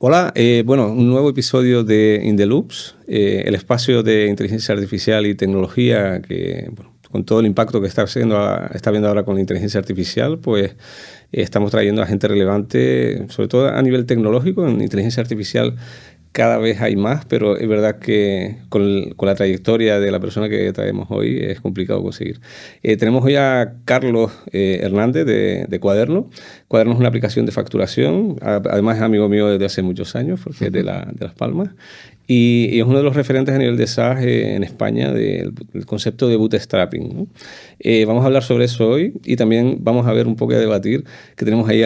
Hola, bueno, un nuevo episodio de In the Loops, el espacio de inteligencia artificial y tecnología que, bueno, con todo el impacto que está viendo ahora con la inteligencia artificial, pues estamos trayendo a gente relevante, sobre todo a nivel tecnológico. En inteligencia artificial cada vez hay más, pero es verdad que con la trayectoria de la persona que traemos hoy es complicado conseguir. Tenemos hoy a Carlos Hernández de Cuaderno. Cuaderno es una aplicación de facturación, además es amigo mío desde hace muchos años, porque es de Las Palmas, y es uno de los referentes a nivel de SaaS en España del concepto de bootstrapping, ¿no? Vamos a hablar sobre eso hoy y también vamos a ver un poco a debatir, que tenemos ahí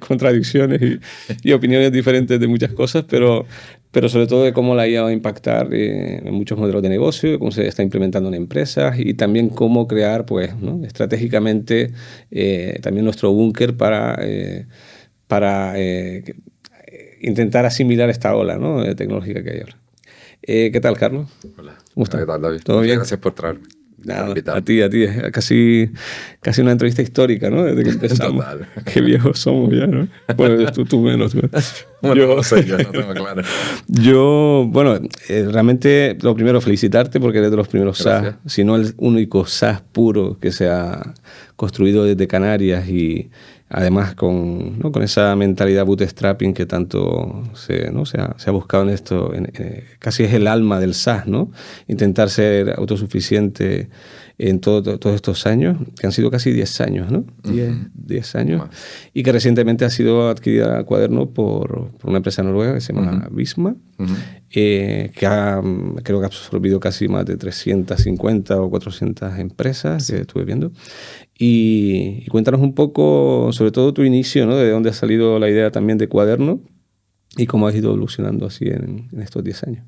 contradicciones y opiniones diferentes de muchas cosas, pero sobre todo de cómo la IA va a impactar en muchos modelos de negocio, de cómo se está implementando en empresas y también cómo crear, pues, ¿no?, estratégicamente también nuestro búnker para intentar asimilar esta ola, ¿no?, tecnológica que hay ahora. ¿Qué tal, Carlos? Hola. ¿Cómo estás? ¿Qué tal, David? ¿Todo bien? Gracias por traerme. Nada, a ti. Casi una entrevista histórica, ¿no? Desde que empezamos. Total. Qué viejos somos ya, ¿no? Bueno, tú menos. Bueno, no sé, yo no tengo claro. Bueno, realmente lo primero, felicitarte porque eres de los primeros Gracias. SaaS, si no el único SaaS puro que se ha construido desde Canarias y además con esa mentalidad bootstrapping que tanto se ha buscado en esto. Casi es el alma del SaaS, ¿no? Intentar ser autosuficiente en todos estos años, que han sido casi 10 años, ¿no? 10 años. Más. Y que recientemente ha sido adquirida Cuaderno por una empresa noruega que se llama Visma, que creo que ha absorbido casi más de 350 o 400 empresas que estuve viendo. Y cuéntanos un poco, sobre todo tu inicio, ¿no? De dónde ha salido la idea también de Cuaderno y cómo has ido evolucionando así en estos 10 años.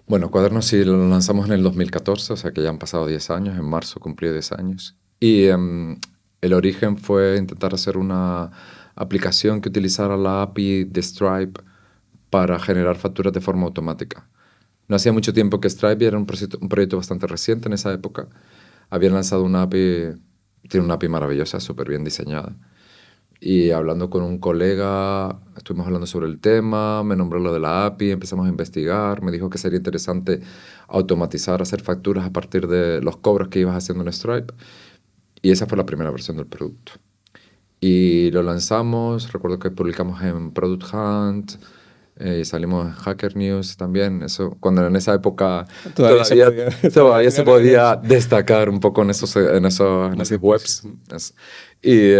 Bueno, Cuaderno sí lo lanzamos en el 2014, o sea que ya han pasado 10 años. En marzo cumplió 10 años. Y el origen fue intentar hacer una aplicación que utilizara la API de Stripe para generar facturas de forma automática. No hacía mucho tiempo que Stripe era un proyecto bastante reciente en esa época. Habían lanzado una API, tiene una API maravillosa, súper bien diseñada. Y hablando con un colega, estuvimos hablando sobre el tema, me nombró lo de la API, empezamos a investigar, me dijo que sería interesante automatizar, hacer facturas a partir de los cobros que ibas haciendo en Stripe. Y esa fue la primera versión del producto. Y lo lanzamos, recuerdo que publicamos en Product Hunt, y salimos en Hacker News también. Eso, cuando en esa época todavía se podía destacar un poco en esos webs. Y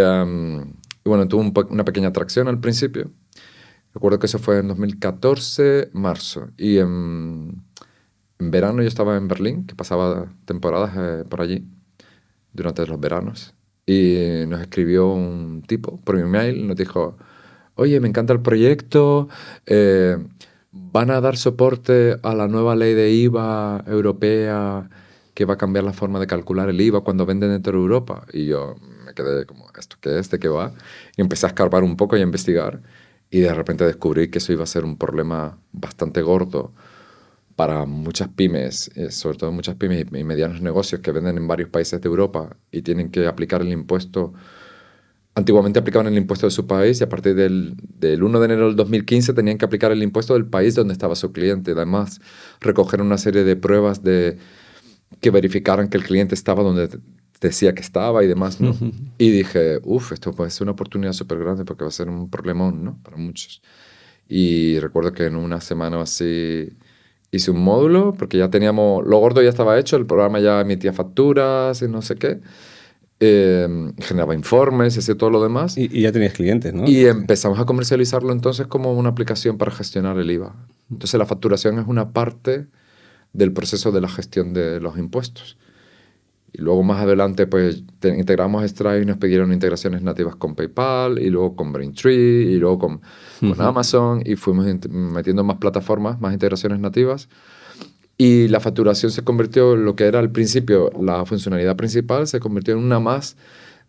bueno, tuvo una pequeña atracción al principio. Recuerdo que eso fue en 2014, marzo. Y en verano yo estaba en Berlín, que pasaba temporadas por allí, durante los veranos. Y nos escribió un tipo por mi mail, nos dijo: oye, me encanta el proyecto, van a dar soporte a la nueva ley de IVA europea que va a cambiar la forma de calcular el IVA cuando venden dentro de Europa. Y yo me quedé como, ¿esto qué es? ¿De qué va? Y empecé a escarbar un poco y a investigar. Y de repente descubrí que eso iba a ser un problema bastante gordo para muchas pymes, sobre todo muchas pymes y medianos negocios que venden en varios países de Europa y tienen que aplicar el impuesto. Antiguamente aplicaban el impuesto de su país y a partir del 1 de enero del 2015 tenían que aplicar el impuesto del país donde estaba su cliente. Además, recoger una serie de pruebas que verificaran que el cliente estaba donde decía que estaba y demás, ¿no? Y dije, esto puede ser una oportunidad súper grande porque va a ser un problemón, ¿no?, para muchos. Y recuerdo que en una semana así hice un módulo porque ya teníamos, lo gordo ya estaba hecho, el programa ya emitía facturas y no sé qué. Generaba informes y hacía todo lo demás. Y ya tenías clientes, ¿no? Y empezamos a comercializarlo entonces como una aplicación para gestionar el IVA. Entonces la facturación es una parte del proceso de la gestión de los impuestos. Y luego más adelante pues integramos Stripe y nos pidieron integraciones nativas con PayPal y luego con Braintree y luego con Amazon y fuimos metiendo más plataformas, más integraciones nativas. Y la facturación se convirtió en lo que era al principio la funcionalidad principal, se convirtió en una más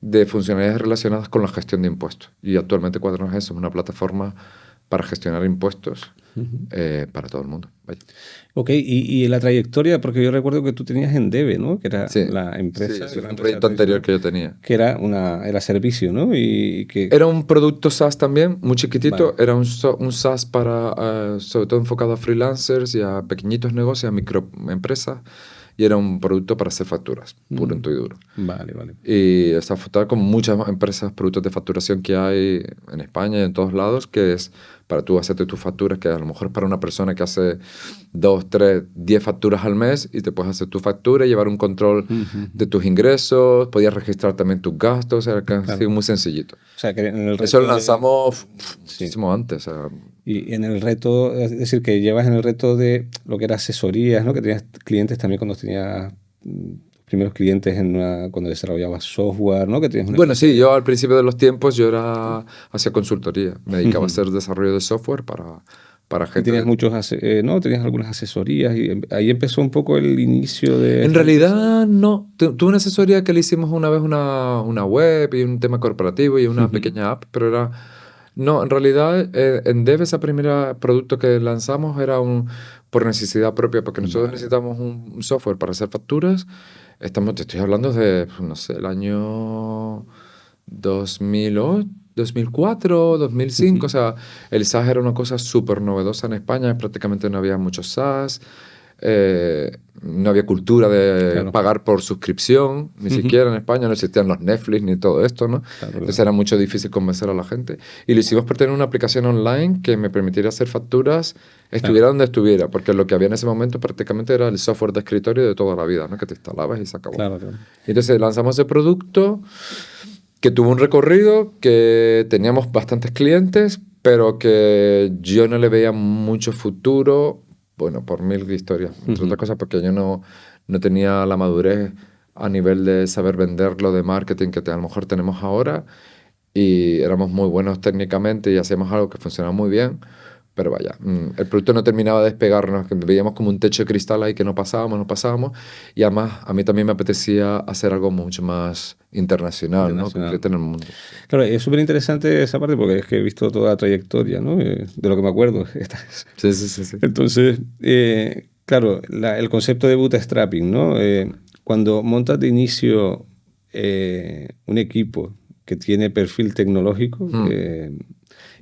de funcionalidades relacionadas con la gestión de impuestos. Y actualmente Cuaderno es eso, una plataforma para gestionar impuestos para todo el mundo. Vaya. Ok, y la trayectoria, porque yo recuerdo que tú tenías Endeve, ¿no? Que era Sí, la empresa. sí, fue un proyecto anterior que yo tenía. Que era servicio, ¿no? Y que... Era un producto SaaS también, muy chiquitito. Vale. Era un SaaS para, sobre todo enfocado a freelancers y a pequeñitos negocios, a microempresas. Y era un producto para hacer facturas, puro y duro. Vale, vale. Y está afectado con muchas empresas, productos de facturación que hay en España y en todos lados, que es para tú hacerte tus facturas, que a lo mejor es para una persona que hace 2, 3, 10 facturas al mes y te puedes hacer tu factura y llevar un control de tus ingresos, podías registrar también tus gastos, era casi muy sencillito. O sea, que en el reto eso lo lanzamos muchísimo antes. Y en el reto, es decir, que llevas en el reto de lo que era asesorías, ¿no? Que tenías clientes también cuando tenías primeros clientes cuando desarrollabas software, ¿no? Que tenías Bueno, sí, yo al principio de los tiempos yo hacía consultoría, me dedicaba a hacer desarrollo de software para gente. Y tenías ¿no? Tenías algunas asesorías y ahí empezó un poco el inicio de... En realidad no, tuve una asesoría que le hicimos una vez una web y un tema corporativo y una pequeña app, pero era... No, en realidad en Dev ese primer producto que lanzamos era por necesidad propia, porque nosotros necesitamos un software para hacer facturas. Te estoy hablando de, no sé, el año 2008, 2004, 2005. O sea, el SaaS era una cosa súper novedosa en España. Prácticamente no había muchos SaaS. No había cultura de pagar por suscripción, ni siquiera en España. No existían los Netflix ni todo esto, ¿no? Entonces era mucho difícil convencer a la gente. Y lo hicimos por tener una aplicación online que me permitiera hacer facturas estuviera donde estuviera, porque lo que había en ese momento prácticamente era el software de escritorio de toda la vida, ¿no? Que te instalabas y se acabó. Y entonces lanzamos ese producto que tuvo un recorrido, que teníamos bastantes clientes, pero que yo no le veía mucho futuro. Bueno, por mil historias, entre otras cosas porque yo no tenía la madurez a nivel de saber vender lo de marketing que a lo mejor tenemos ahora, y éramos muy buenos técnicamente y hacíamos algo que funcionaba muy bien, pero vaya, el producto no terminaba de despegarnos, que veíamos como un techo de cristal ahí que no pasábamos, y además a mí también me apetecía hacer algo mucho más internacional, ¿no? Concreto en el mundo. Claro, es súper interesante esa parte porque es que he visto toda la trayectoria, ¿no? De lo que me acuerdo. Sí. Entonces, claro, el concepto de bootstrapping, ¿no? Cuando montas de inicio un equipo que tiene perfil tecnológico,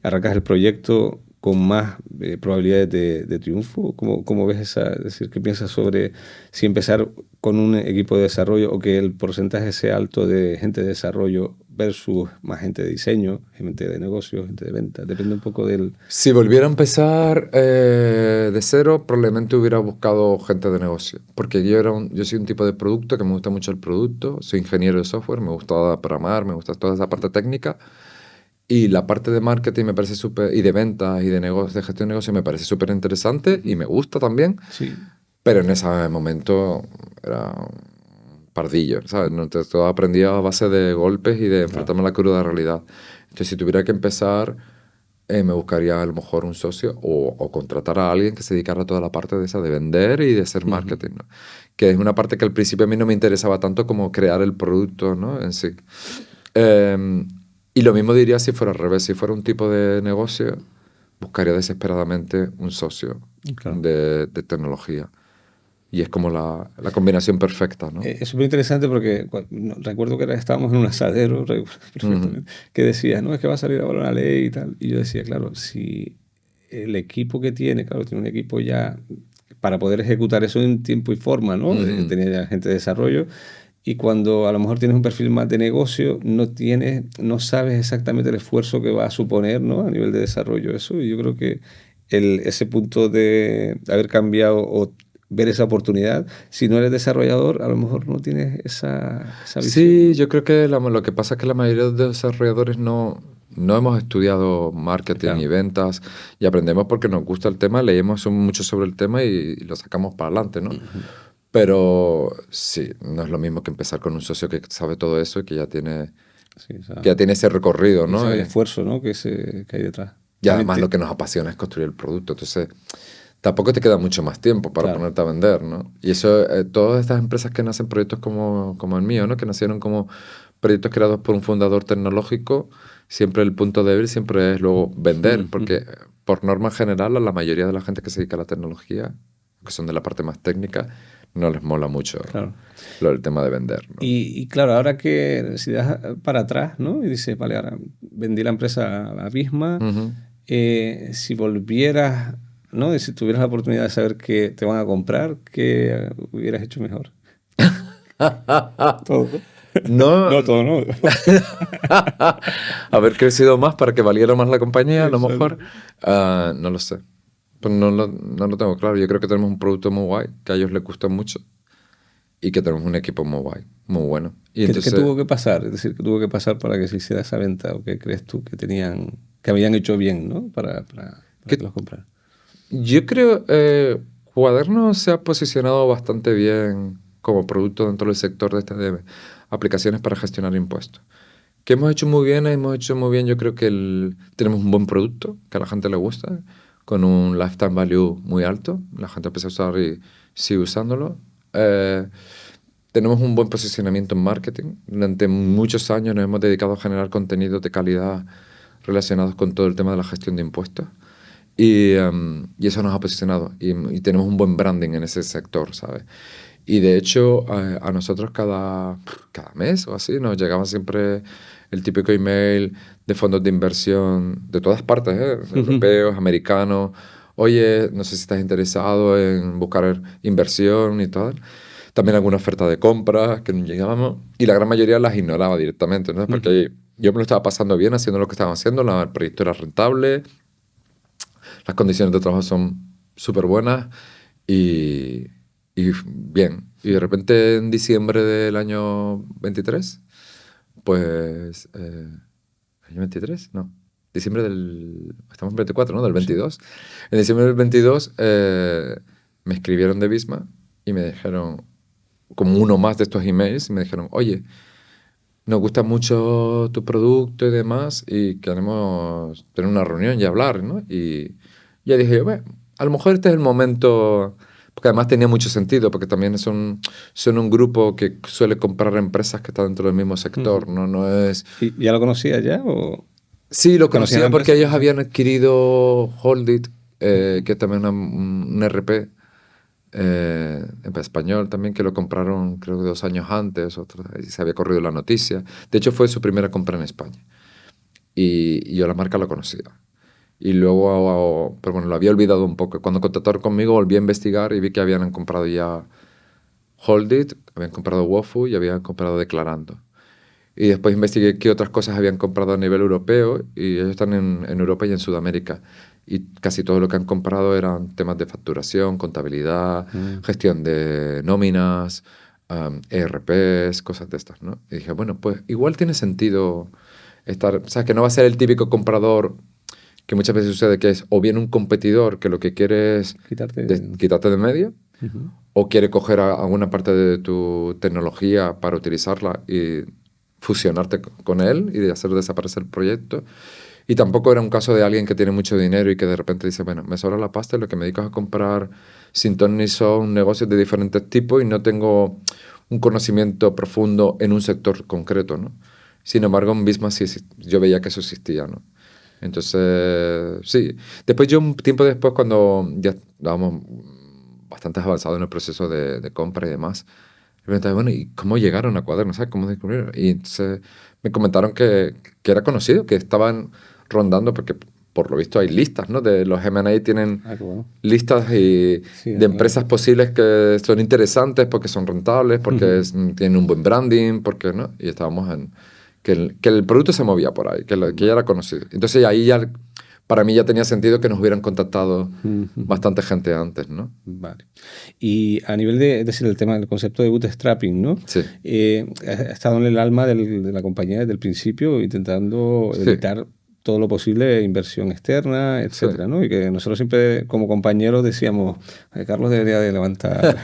arrancas el proyecto con más probabilidades de triunfo. ¿Cómo ves esa? Es decir, ¿qué piensas sobre si empezar con un equipo de desarrollo o que el porcentaje sea alto de gente de desarrollo versus más gente de diseño, gente de negocio, gente de venta? Depende un poco del... Si volviera a empezar de cero, probablemente hubiera buscado gente de negocio. Porque yo soy un tipo de producto que me gusta mucho el producto, soy ingeniero de software, me gusta programar, me gusta toda esa parte técnica. Y la parte de marketing me parece súper, y de ventas y de negocio, de gestión de negocio me parece súper interesante y me gusta también. Sí. Pero en ese momento era un pardillo, ¿sabes? Todo aprendí a base de golpes y de enfrentarme a la cruda realidad. Entonces, si tuviera que empezar, me buscaría a lo mejor un socio o contratar a alguien que se dedicara a toda la parte de esa, de vender y de hacer marketing, ¿no? Que es una parte que al principio a mí no me interesaba tanto como crear el producto, ¿no? En sí. Y lo mismo diría si fuera al revés. Si fuera un tipo de negocio, buscaría desesperadamente un socio de tecnología. Y es como la combinación perfecta, ¿no? Es súper interesante porque recuerdo que estábamos en un asadero que decía, no, es que va a salir ahora una ley y tal. Y yo decía, claro, si el equipo que tiene un equipo ya para poder ejecutar eso en tiempo y forma, ¿no? Tenía ya gente de desarrollo. Y cuando a lo mejor tienes un perfil más de negocio, no sabes exactamente el esfuerzo que va a suponer, ¿no? A nivel de desarrollo eso. Y yo creo que ese punto de haber cambiado o ver esa oportunidad, si no eres desarrollador, a lo mejor no tienes esa visión. Sí, yo creo que lo que pasa es que la mayoría de los desarrolladores no hemos estudiado marketing y ventas, y aprendemos porque nos gusta el tema, leemos mucho sobre el tema y lo sacamos para adelante, ¿no? Pero sí, no es lo mismo que empezar con un socio que sabe todo eso y que ya tiene, que ya tiene ese recorrido, ¿no? El esfuerzo, ¿no? que hay detrás. Y además lo que nos apasiona es construir el producto. Entonces, tampoco te queda mucho más tiempo para ponerte a vender, ¿no? Y eso, todas estas empresas que nacen proyectos como el mío, ¿no? Que nacieron como proyectos creados por un fundador tecnológico, siempre el punto débil siempre es luego vender, porque por norma general, a la mayoría de la gente que se dedica a la tecnología, que son de la parte más técnica, no les mola mucho Claro. el tema de vender, ¿no? Y claro, ahora que si das para atrás, ¿no? Y dices, vale, ahora vendí la empresa a la misma, si volvieras, ¿no? Y si tuvieras la oportunidad de saber que te van a comprar, ¿qué hubieras hecho mejor? Todo. No, No, todo no. haber crecido más para que valiera más la compañía, a lo Exacto. mejor. No lo sé. Pues no lo tengo claro. Yo creo que tenemos un producto muy guay, que a ellos les gusta mucho, y que tenemos un equipo muy guay, muy bueno. Y ¿Qué entonces, tuvo que pasar? Es decir, ¿qué tuvo que pasar para que se hiciera esa venta? ¿O qué crees tú que tenían, que habían hecho bien, ¿no? Para ¿qué- que los compraran. yo creo Cuaderno se ha posicionado bastante bien como producto dentro del sector de aplicaciones para gestionar impuestos. ¿Qué hemos hecho muy bien? Hemos hecho muy bien, yo creo que tenemos un buen producto, que a la gente le gusta, con un lifetime value muy alto. La gente empieza a usar y sigue usándolo. Tenemos un buen posicionamiento en marketing. Durante muchos años nos hemos dedicado a generar contenidos de calidad relacionados con todo el tema de la gestión de impuestos. Y eso nos ha posicionado. Y tenemos un buen branding en ese sector, ¿sabes? Y de hecho, a nosotros cada mes o así nos llegaba siempre el típico email de fondos de inversión de todas partes, europeos, americanos. Oye, no sé si estás interesado en buscar inversión y tal. También alguna oferta de compra que nos llegábamos. Y la gran mayoría las ignoraba directamente, ¿no? Porque yo me lo estaba pasando bien haciendo lo que estaba haciendo. El proyecto era rentable. Las condiciones de trabajo son súper buenas. Y bien. Y de repente en diciembre del año 23, pues... ¿año 23? No. Diciembre del... Estamos en 24, ¿no? Del 22. En diciembre del 22 me escribieron de Visma y me dijeron, como uno más de estos emails, y me dijeron, oye, nos gusta mucho tu producto y demás y queremos tener una reunión y hablar, ¿no? Y ya dije, bueno, a lo mejor este es el momento, porque además tenía mucho sentido, porque también son un grupo que suele comprar empresas que están dentro del mismo sector, ¿no? No es... ¿Y ya lo conocía ya o Sí, lo conocía la conocía porque empresa? ellos habían adquirido Holdit, que también es un RP en español también, que lo compraron creo que 2 años antes, y se había corrido la noticia. De hecho, fue su primera compra en España. Y yo la marca la conocía. Y luego, pero bueno, lo había olvidado un poco. Cuando contactaron conmigo, volví a investigar y vi que habían comprado ya Holdit, habían comprado Wofu y habían comprado Declarando. Y después investigué qué otras cosas habían comprado a nivel europeo y ellos están en Europa y en Sudamérica. Y casi todo lo que han comprado eran temas de facturación, contabilidad, gestión de nóminas, ERPs, cosas de estas, ¿no? Y dije, bueno, pues igual tiene sentido estar... O sea, que no va a ser el típico comprador que muchas veces sucede, que es o bien un competidor que lo que quiere es quitarte de medio, o quiere coger alguna parte de tu tecnología para utilizarla y fusionarte con él y de hacer desaparecer el proyecto. Y tampoco era un caso de alguien que tiene mucho dinero y que de repente dice, bueno, me sobra la pasta y lo que me dedico es a comprar sin ton ni son negocios de diferentes tipos y no tengo un conocimiento profundo en un sector concreto, ¿no? Sin embargo, en Visma sí, yo veía que eso existía, ¿no? Entonces, sí. Después yo, un tiempo después, cuando ya estábamos bastante avanzados en el proceso de compra y demás, me preguntaba, bueno, ¿y cómo llegaron a Cuaderno? ¿Sabes cómo descubrieron? Y entonces me comentaron que era conocido, que estaban rondando, porque por lo visto hay listas, ¿no? De los M&A tienen Qué bueno. listas de empresas posibles que son interesantes porque son rentables, porque tienen un buen branding, porque, ¿no? Y estábamos en... Que el producto se movía por ahí, que ya era conocido. Entonces ahí ya, para mí ya tenía sentido que nos hubieran contactado bastante gente antes, ¿no? Vale. Y a nivel de, es decir, el tema del concepto de bootstrapping, ¿no? Sí. Ha estado en el alma de la compañía desde el principio, intentando evitar todo lo posible inversión externa, etcétera, ¿no? Y que nosotros siempre, como compañeros, decíamos, Carlos debería de levantar.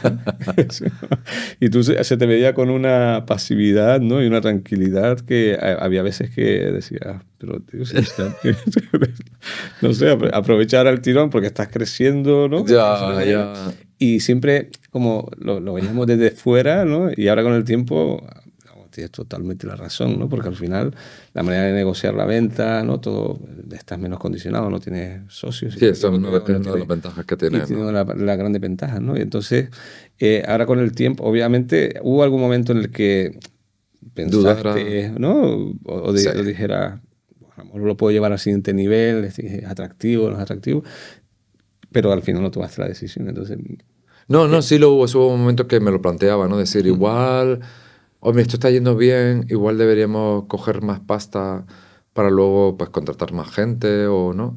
Y tú se te veía con una pasividad, ¿no? Y una tranquilidad que había veces que decías, pero tío, si está, no sé, aprovechar el tirón porque estás creciendo, ¿no? Ya. Y siempre como lo veíamos desde fuera, ¿no? Y ahora con el tiempo, tienes totalmente la razón, ¿no? Porque al final la manera de negociar la venta, ¿no? Todo, estás menos condicionado, no tienes socios. Sí, eso es una de las ventajas que tiene. Y tiene la grande ventaja, ¿no? Y entonces, ahora con el tiempo, obviamente, hubo algún momento en el que pensaste, ¿no? O dijera, a lo mejor lo puedo llevar al siguiente nivel, es atractivo, no es atractivo, pero al final no tomaste la decisión, entonces... No, sí lo hubo. Hubo un momento que me lo planteaba, ¿no? Decir, igual, hombre, esto está yendo bien, igual deberíamos coger más pasta para luego, pues, contratar más gente o no.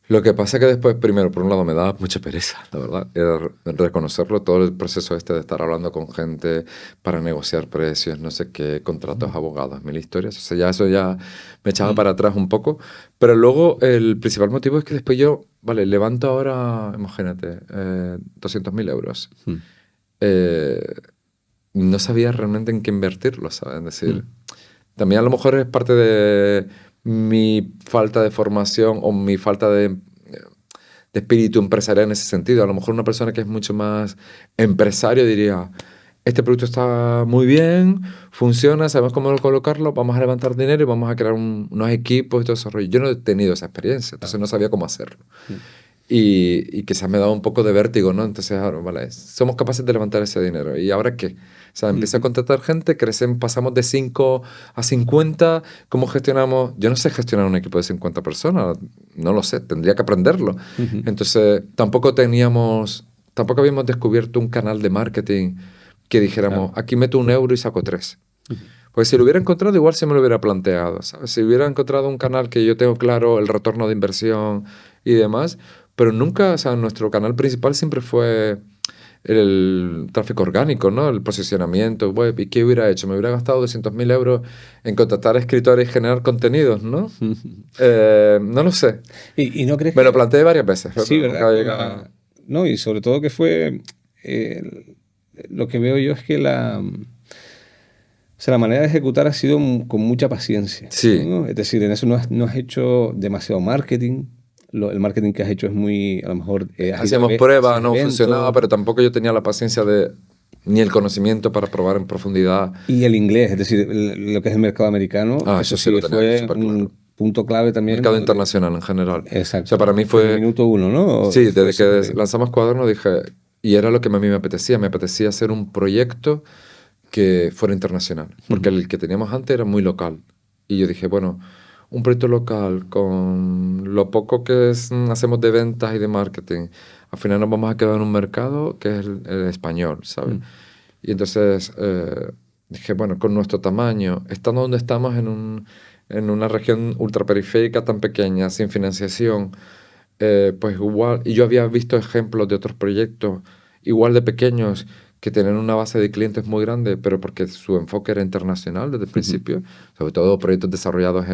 Lo que pasa es que después, primero, por un lado, me daba mucha pereza, la verdad, era reconocerlo, todo el proceso este de estar hablando con gente para negociar precios, no sé qué, contratos, abogados, mil historias, o sea, eso ya me echaba para atrás un poco, pero luego el principal motivo es que después yo, vale, levanto ahora, imagínate, 200.000 euros. No sabía realmente en qué invertirlo, ¿sabes? Es decir, también a lo mejor es parte de mi falta de formación o mi falta de espíritu empresarial en ese sentido. A lo mejor una persona que es mucho más empresario diría, este producto está muy bien, funciona, sabemos cómo colocarlo, vamos a levantar dinero y vamos a crear unos equipos y todo eso. Yo no he tenido esa experiencia, entonces no sabía cómo hacerlo. Y quizás me daba un poco de vértigo, ¿no? Entonces, ahora, vale, somos capaces de levantar ese dinero. ¿Y ahora qué? O sea, empieza a contratar gente, crecen, pasamos de 5 a 50. ¿Cómo gestionamos? Yo no sé gestionar un equipo de 50 personas. No lo sé, tendría que aprenderlo. Entonces, tampoco habíamos descubierto un canal de marketing que dijéramos, aquí meto 1 euro y saco 3. Pues si lo hubiera encontrado, igual se me lo hubiera planteado, ¿sabes? Si hubiera encontrado un canal que yo tengo claro el retorno de inversión y demás, pero nunca, o sea, nuestro canal principal siempre fue el tráfico orgánico, ¿no? El posicionamiento web. ¿Y qué hubiera hecho? Me hubiera gastado 200.000 euros en contratar escritores y generar contenidos, ¿no? No lo sé. ¿Y no crees me lo planteé varias veces. Sí, ¿verdad? No, y sobre todo que fue... lo que veo yo es que la manera de ejecutar ha sido con mucha paciencia. Sí. ¿no? Es decir, en eso no has hecho demasiado marketing. El marketing que has hecho es muy, a lo mejor... Hacíamos pruebas, no funcionaba, pero tampoco yo tenía la paciencia ni el conocimiento para probar en profundidad. Y el inglés, es decir, lo que es el mercado americano, eso sí fue un punto clave también. Mercado internacional en general. Exacto. O sea, para mí fue... El minuto 1, ¿no? Sí, desde que lanzamos Cuaderno dije... Y era lo que a mí me apetecía. Me apetecía hacer un proyecto que fuera internacional. Porque el que teníamos antes era muy local. Y yo dije, bueno... un proyecto local con lo poco que hacemos de ventas y de marketing, al final nos vamos a quedar en un mercado que es el español, ¿sabes? Y entonces dije, bueno, con nuestro tamaño, estando donde estamos en una región ultraperiférica tan pequeña, sin financiación, pues igual, y yo había visto ejemplos de otros proyectos igual de pequeños que tienen una base de clientes muy grande, pero porque su enfoque era internacional desde el principio, sobre todo proyectos desarrollados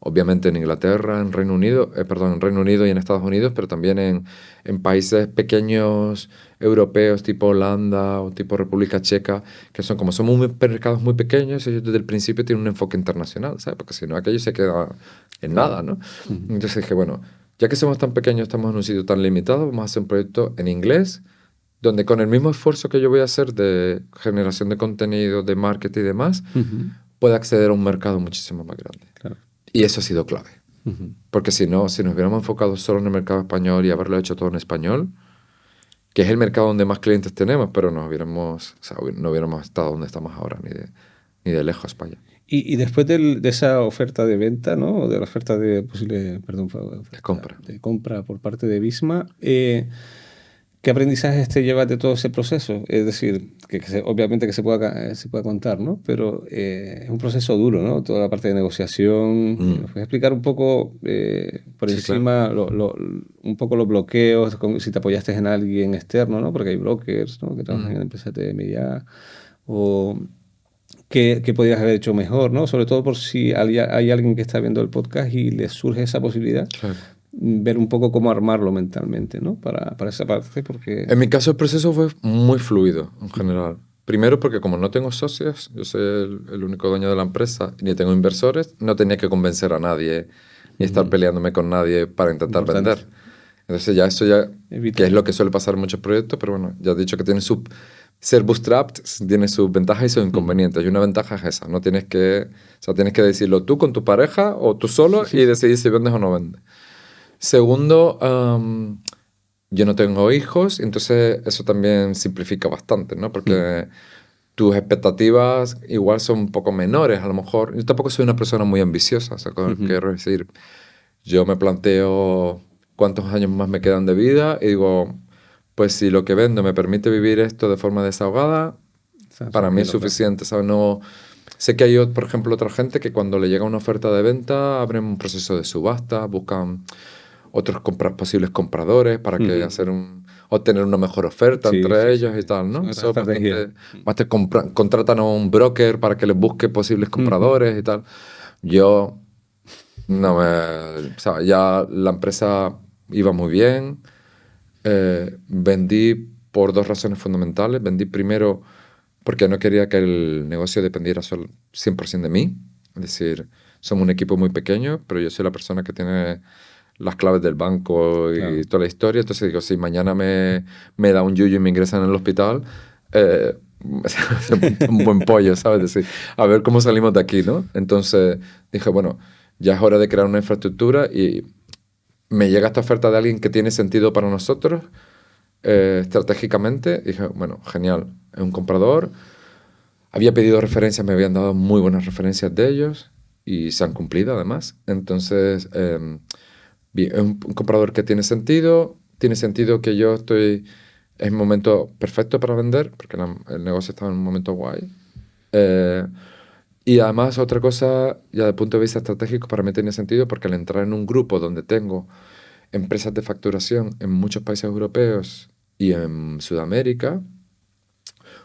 obviamente en Inglaterra, en Reino Unido y en Estados Unidos, pero también en países pequeños europeos tipo Holanda o tipo República Checa, que somos mercados muy pequeños, ellos desde el principio tienen un enfoque internacional, ¿sabes? Porque si no, aquello se queda en nada, ¿no? Entonces dije, bueno, ya que somos tan pequeños, estamos en un sitio tan limitado, vamos a hacer un proyecto en inglés, donde con el mismo esfuerzo que yo voy a hacer de generación de contenido, de marketing y demás, pueda acceder a un mercado muchísimo más grande. Claro. Y eso ha sido clave. Porque si nos hubiéramos enfocado solo en el mercado español y haberlo hecho todo en español, que es el mercado donde más clientes tenemos, pero no hubiéramos estado donde estamos ahora, ni de lejos para allá. Y después de esa oferta de venta, ¿no? De la oferta de posible, de compra por parte de Visma, ¿qué aprendizajes te llevas de todo ese proceso? Es decir, obviamente que se pueda contar, ¿no? Pero es un proceso duro, ¿no? Toda la parte de negociación. ¿Nos puedes explicar un poco por encima, claro, un poco los bloqueos, si te apoyaste en alguien externo, ¿no? Porque hay brokers, ¿no? Que trabajan en empresas de media o... ¿Qué podrías haber hecho mejor, ¿no? Sobre todo por si hay alguien que está viendo el podcast y le surge esa posibilidad. Claro. Ver un poco cómo armarlo mentalmente, ¿no? Para esa parte, porque... En mi caso el proceso fue muy fluido, en general. Primero porque como no tengo socios, yo soy el único dueño de la empresa, ni tengo inversores, no tenía que convencer a nadie, ni estar peleándome con nadie para intentar vender. Entonces eso ya, que es lo que suele pasar en muchos proyectos, pero bueno, ya he dicho que tiene su ser bootstrapped tiene sus ventajas y sus inconvenientes. Y una ventaja es esa. No tienes que, o sea, tienes que decirlo tú con tu pareja o tú solo y decidir si vendes o no vendes. Segundo, yo no tengo hijos, entonces eso también simplifica bastante, ¿no? Porque tus expectativas igual son un poco menores, a lo mejor. Yo tampoco soy una persona muy ambiciosa, o sea, quiero decir, yo me planteo cuántos años más me quedan de vida y digo, pues si lo que vendo me permite vivir esto de forma desahogada, para mí es suficiente, ¿sabes? No, sé que hay, por ejemplo, otra gente que cuando le llega una oferta de venta abren un proceso de subasta, buscan otros posibles compradores para que obtener una mejor oferta entre ellos y tal, ¿no? Eso más te contratan a un broker para que les busque posibles compradores y tal. Yo no me... O sea, ya la empresa iba muy bien. Vendí por dos razones fundamentales. Vendí primero porque no quería que el negocio dependiera solo 100% de mí. Es decir, somos un equipo muy pequeño, pero yo soy la persona que tiene las claves del banco y toda la historia. Entonces digo, si mañana me da un yuyu y me ingresan en el hospital, un buen pollo, ¿sabes? Decir, a ver cómo salimos de aquí, ¿no? Entonces dije, bueno, ya es hora de crear una infraestructura y me llega esta oferta de alguien que tiene sentido para nosotros estratégicamente. Dije, bueno, genial, es un comprador. Había pedido referencias, me habían dado muy buenas referencias de ellos y se han cumplido además. Entonces, es un comprador que tiene sentido que yo estoy en el momento perfecto para vender, porque el negocio está en un momento guay. Y además otra cosa, ya desde el punto de vista estratégico, para mí tiene sentido porque al entrar en un grupo donde tengo empresas de facturación en muchos países europeos y en Sudamérica,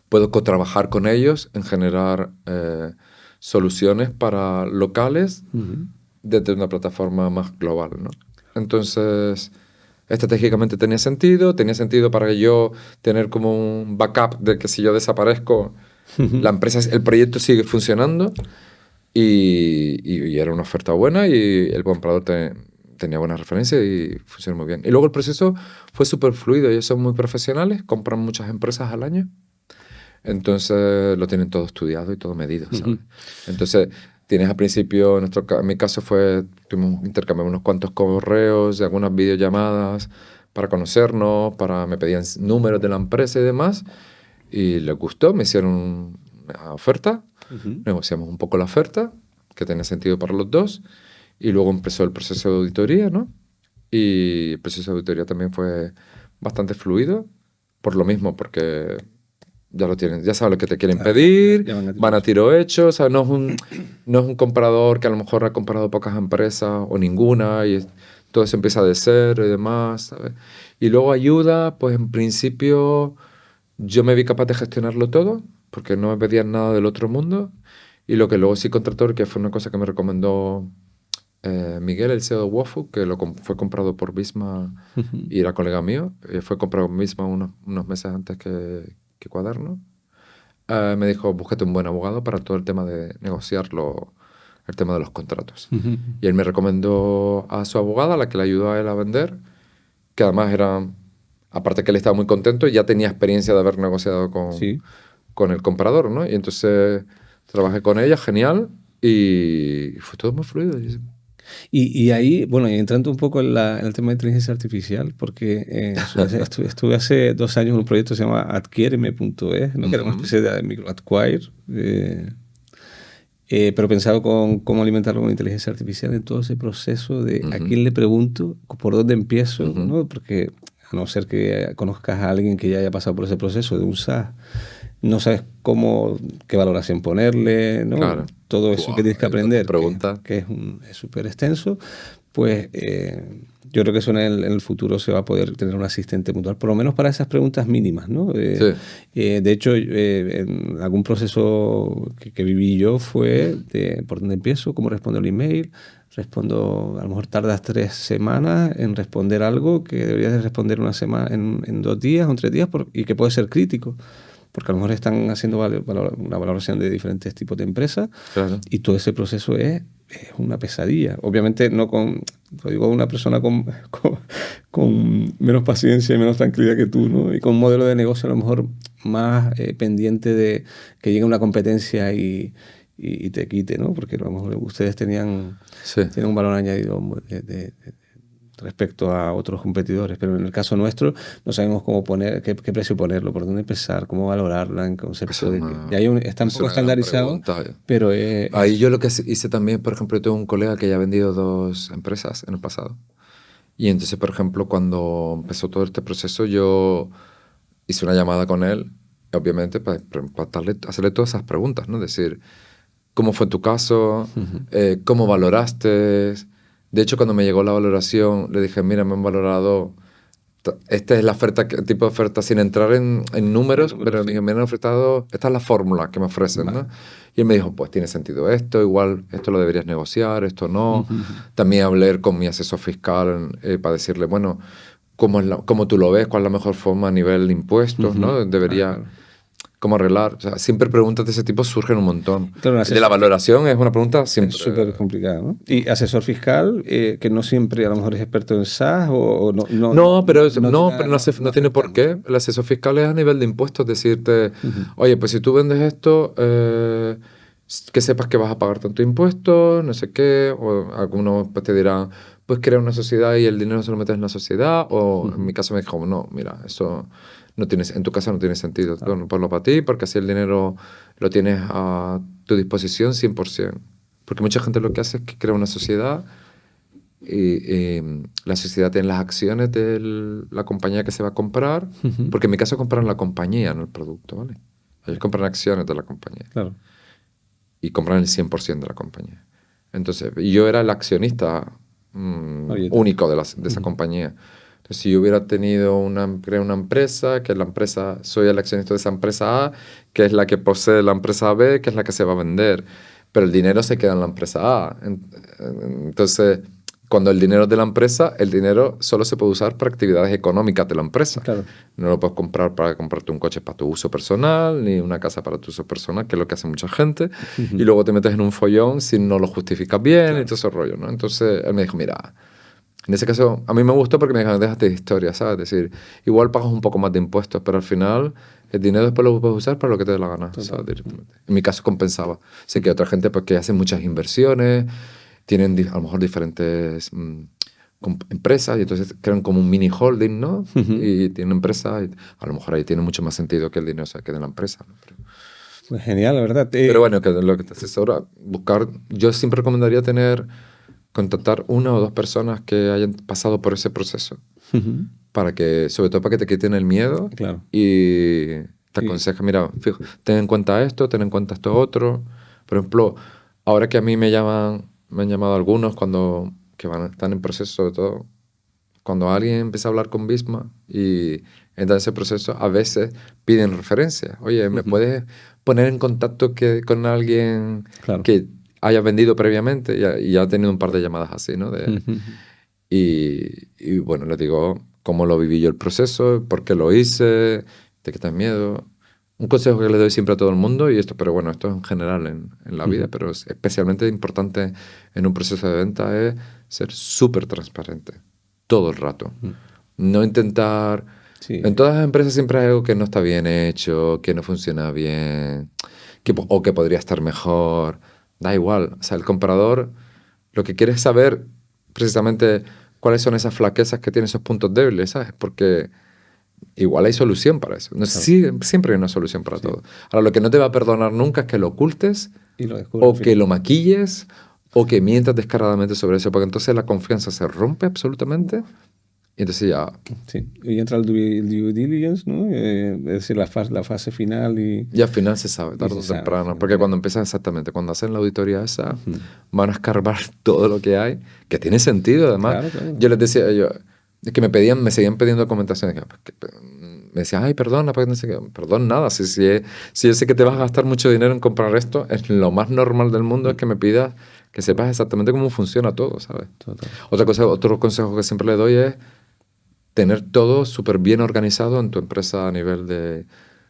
puedo co-trabajar con ellos en generar soluciones para locales desde una plataforma más global, ¿no? Entonces, estratégicamente tenía sentido para yo tener como un backup de que si yo desaparezco, la empresa, el proyecto sigue funcionando y era una oferta buena y el comprador tenía buenas referencias y funcionó muy bien. Y luego el proceso fue súper fluido, ellos son muy profesionales, compran muchas empresas al año, entonces lo tienen todo estudiado y todo medido, ¿sabes? Entonces tienes al principio, en mi caso intercambiamos unos cuantos correos y algunas videollamadas para conocernos, me pedían números de la empresa y demás, y les gustó, me hicieron una oferta, negociamos un poco la oferta, que tenía sentido para los dos, y luego empezó el proceso de auditoría, ¿no? Y el proceso de auditoría también fue bastante fluido, por lo mismo, porque ya lo tienen, ya saben lo que te quieren pedir, van a tiro hecho, o sea, no es un comprador que a lo mejor ha comprado pocas empresas o ninguna y todo eso empieza de cero y demás, ¿sabes? Y luego ayuda, pues en principio yo me vi capaz de gestionarlo todo porque no me pedían nada del otro mundo y lo que luego sí contrató, que fue una cosa que me recomendó Miguel, el CEO de Wofu, que fue comprado por Visma y era colega mío, fue comprado por Visma unos meses antes que Cuaderno, me dijo, búscate un buen abogado para todo el tema de negociar el tema de los contratos. Y él me recomendó a su abogada, la que le ayudó a él a vender, que además era, aparte que él estaba muy contento, ya tenía experiencia de haber negociado con el comprador, ¿no? Y entonces trabajé con ella, genial, y fue todo muy fluido. Y ahí, bueno, y entrando un poco en el tema de inteligencia artificial, porque estuve hace 2 años en un proyecto que se llama adquiereme.es, ¿no? Que era una especie de microacquire, pero pensado con cómo alimentarlo con inteligencia artificial en todo ese proceso de a quién le pregunto, por dónde empiezo, ¿no? Porque a no ser que conozcas a alguien que ya haya pasado por ese proceso de un SaaS, no sabes qué valoración ponerle, ¿no? Claro. Todo eso que tienes que aprender, que es súper extenso, pues yo creo que eso en el futuro se va a poder tener un asistente mutual, por lo menos para esas preguntas mínimas, ¿no? De hecho, en algún proceso que viví yo fue de por dónde empiezo, cómo respondo el email, a lo mejor tardas 3 semanas en responder algo que deberías de responder una semana, en 2 días o en 3 días, y que puede ser crítico. porque a lo mejor están haciendo una valoración de diferentes tipos de empresas, Claro. y todo ese proceso es una pesadilla. Obviamente no lo digo, una persona con menos paciencia y menos tranquilidad que tú, ¿no? Y con un modelo de negocio a lo mejor más pendiente de que llegue una competencia y te quite, ¿no? Porque a lo mejor ustedes tienen un valor añadido respecto a otros competidores, pero en el caso nuestro no sabemos cómo poner, qué precio ponerlo, por dónde empezar, cómo valorarla en concepto de que está un poco estandarizado, pero ahí yo lo que hice también, por ejemplo, yo tengo un colega que ya ha vendido 2 empresas en el pasado, y entonces, por ejemplo, cuando empezó todo este proceso, yo hice una llamada con él, obviamente para hacerle todas esas preguntas, ¿no? Decir, ¿cómo fue tu caso? ¿Cómo valoraste? De hecho, cuando me llegó la valoración, le dije, mira, me han valorado, esta es la oferta, el tipo de oferta, sin entrar en números, pero sí. Me han ofertado, esta es la fórmula que me ofrecen, ¿no? Y él me dijo, pues tiene sentido esto, igual esto lo deberías negociar, esto no. También hablé con mi asesor fiscal para decirle, bueno, ¿cómo tú lo ves? ¿Cuál es la mejor forma a nivel de impuestos? ¿No? Debería... ¿Cómo arreglar? O sea, siempre preguntas de ese tipo surgen un montón. Claro, de la valoración es una pregunta siempre... Es súper complicada, ¿no? Y asesor fiscal, que no siempre a lo mejor es experto en SaaS o no... No, pero no tiene por qué. El asesor fiscal es a nivel de impuestos decirte, oye, pues si tú vendes esto, que sepas que vas a pagar tanto impuesto, no sé qué, o algunos pues, te dirán, pues crea una sociedad y el dinero se lo metes en la sociedad, o en mi caso me dijo, no, mira, eso... No tienes, en tu caso no tiene sentido. Ponlo para ti, porque así el dinero lo tienes a tu disposición 100%. Porque mucha gente lo que hace es que crea una sociedad y la sociedad tiene las acciones de la compañía que se va a comprar, porque en mi caso compran la compañía, no el producto, ¿vale? Ellos compran acciones de la compañía. Claro. Y compran el 100% de la compañía. Entonces, yo era el accionista único de esa compañía. Entonces, si yo hubiera creado una empresa, que la empresa, soy el accionista de esa empresa A, que es la que posee la empresa B, que es la que se va a vender. Pero el dinero se queda en la empresa A. Entonces, cuando el dinero es de la empresa, el dinero solo se puede usar para actividades económicas de la empresa. Claro. No lo puedes comprar para comprarte un coche para tu uso personal, ni una casa para tu uso personal, que es lo que hace mucha gente. Y luego te metes en un follón si no lo justificas bien y todo ese rollo, ¿no? Entonces, él me dijo, mira... En ese caso, a mí me gustó porque me dijeron, déjate de historia, ¿sabes? Es decir, igual pagas un poco más de impuestos, pero al final el dinero después lo puedes usar para lo que te dé la gana, ¿sabes? Directamente. En mi caso compensaba. Sé que hay otra gente pues, que hace muchas inversiones, tienen a lo mejor diferentes empresas y entonces crean como un mini holding, ¿no? Y tienen empresas y a lo mejor ahí tiene mucho más sentido que el dinero se quede en la empresa, ¿no? Pues genial, la verdad. Pero bueno, que lo que te asesora, buscar... Yo siempre recomendaría contactar 1 o 2 personas que hayan pasado por ese proceso para que, sobre todo para que te quiten el miedo y te aconsejan, mira, fijo, ten en cuenta esto otro. Por ejemplo, ahora que a mí me han llamado algunos están en proceso, sobre todo, cuando alguien empieza a hablar con Visma y entra en ese proceso, a veces piden referencias. Oye, ¿me puedes poner en contacto con alguien que haya vendido previamente? Y ya ha tenido un par de llamadas así, ¿no? Y bueno, les digo cómo lo viví yo el proceso, por qué lo hice, de qué te miedo. Un consejo que le doy siempre a todo el mundo, pero bueno, esto en general en la vida, pero es especialmente importante en un proceso de venta, es ser súper transparente todo el rato. No intentar... Sí. En todas las empresas siempre hay algo que no está bien hecho, que no funciona bien, o que podría estar mejor. Da igual. O sea, el comprador lo que quiere es saber precisamente cuáles son esas flaquezas que tienen esos puntos débiles, ¿sabes? Porque igual hay solución para eso. No, siempre hay una solución para todo. Ahora, lo que no te va a perdonar nunca es que lo ocultes o que lo maquilles o que mientas descaradamente sobre eso, porque entonces la confianza se rompe absolutamente. Y entonces ya... Sí, y entra el due diligence, ¿no? Es decir, la fase final y... Y al final se sabe, tarde o temprano. Porque cuando empiezan exactamente, cuando hacen la auditoría esa, van a escarbar todo lo que hay, que tiene sentido además. Claro. Yo les decía, es que me seguían pidiendo documentación. Me decían, ay, perdona, perdón, nada. Si yo sé que te vas a gastar mucho dinero en comprar esto, es lo más normal del mundo es que me pidas que sepas exactamente cómo funciona todo, ¿sabes? Total. Otro consejo que siempre le doy es tener todo súper bien organizado en tu empresa a nivel de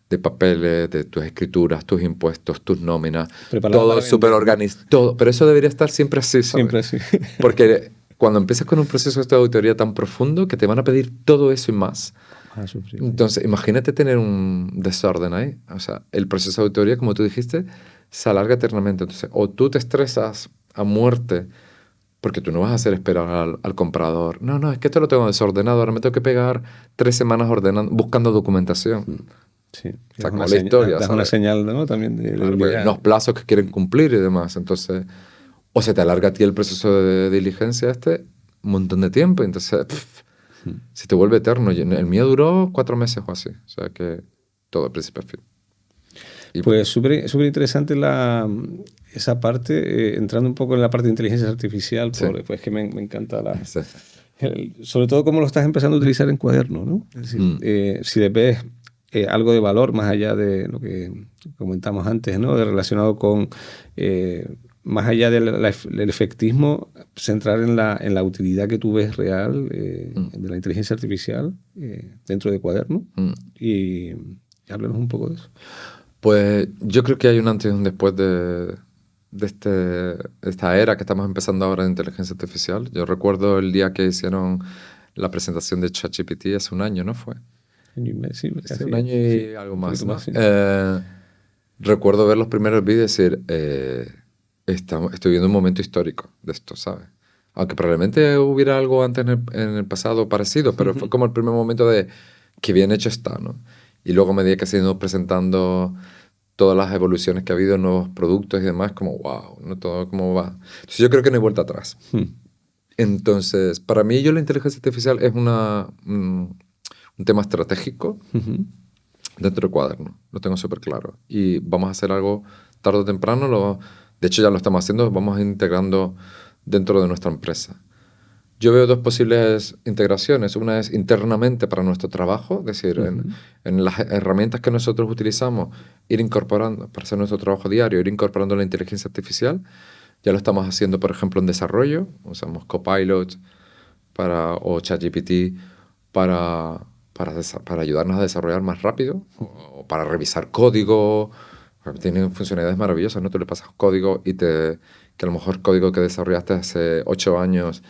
de papeles, de tus escrituras, tus impuestos, tus nóminas, Preparado todo para súper vender. organizado, todo. Pero eso debería estar siempre así, ¿sabes? Siempre así. Porque cuando empiezas con un proceso de auditoría tan profundo que te van a pedir todo eso y más. Vas a sufrir. Entonces, imagínate tener un desorden ahí. O sea, el proceso de auditoría, como tú dijiste, se alarga eternamente. Entonces, o tú te estresas a muerte porque tú no vas a hacer esperar al comprador. No, no, es que esto lo tengo desordenado. Ahora me tengo que pegar 3 semanas ordenando, buscando documentación. Sí. O sea, Das como una la historia, das una ¿sabes? señal, ¿no? También de Claro, porque hay debilidad. unos plazos que quieren cumplir y demás. Entonces, o se te alarga a ti el proceso de diligencia un montón de tiempo. Entonces, se te vuelve eterno. El mío duró 4 meses o así. O sea que todo de principio a fin. Y Pues súper interesante esa parte, entrando un poco en la parte de inteligencia artificial, Sí. pues que me encanta sí. sobre todo cómo lo estás empezando a utilizar en Cuaderno, ¿no? Es decir, si le ves algo de valor más allá de lo que comentamos antes, ¿no? Relacionado con, más allá del efectismo, centrar en la utilidad que tú ves real de la inteligencia artificial dentro de Cuaderno. Y háblanos un poco de eso. Pues yo creo que hay un antes y un después de esta era que estamos empezando ahora de inteligencia artificial. Yo recuerdo el día que hicieron la presentación de ChatGPT hace un año, ¿no fue? Sí, Hace un año y algo un más, poquito ¿no? más, sí. Recuerdo ver los primeros vídeos y decir, estoy viendo un momento histórico de esto, ¿sabes? Aunque probablemente hubiera algo antes en el pasado parecido, pero fue como el primer momento de que bien hecho está, ¿no? Y luego a medida que se han ido presentando todas las evoluciones que ha habido, nuevos productos y demás, como wow, ¿no? Todo cómo va. Entonces yo creo que no hay vuelta atrás. Entonces, para mí la inteligencia artificial es un tema estratégico dentro del Cuaderno, lo tengo súper claro. Y vamos a hacer algo tarde o temprano, de hecho ya lo estamos haciendo, vamos integrando dentro de nuestra empresa. Yo veo 2 posibles integraciones. Una es internamente para nuestro trabajo, es decir, en las herramientas que nosotros utilizamos, ir incorporando, para hacer nuestro trabajo diario, ir incorporando la inteligencia artificial. Ya lo estamos haciendo, por ejemplo, en desarrollo. Usamos Copilot o ChatGPT para ayudarnos a desarrollar más rápido o para revisar código. Tienen funcionalidades maravillosas, ¿no? Tú le pasas código que a lo mejor código que desarrollaste hace 8 años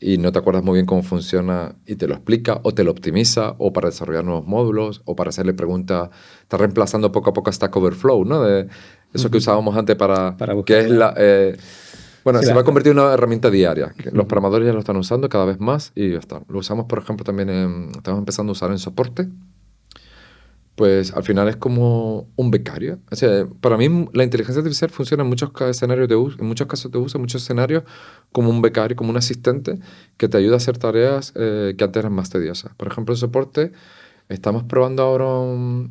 y no te acuerdas muy bien cómo funciona y te lo explica o te lo optimiza o para desarrollar nuevos módulos o para hacerle preguntas. Está reemplazando poco a poco Stack Overflow, ¿no? De eso que usábamos antes para buscar que es bueno, sí, se va a convertir en una herramienta diaria. Los programadores ya lo están usando cada vez más y ya está. Lo usamos, por ejemplo, también estamos empezando a usar en soporte. Pues al final es como un becario. O sea, para mí la inteligencia artificial funciona en muchos escenarios de uso, en muchos casos de uso, en muchos escenarios, como un becario, como un asistente que te ayuda a hacer tareas que antes eran más tediosas. Por ejemplo, en soporte, estamos probando ahora,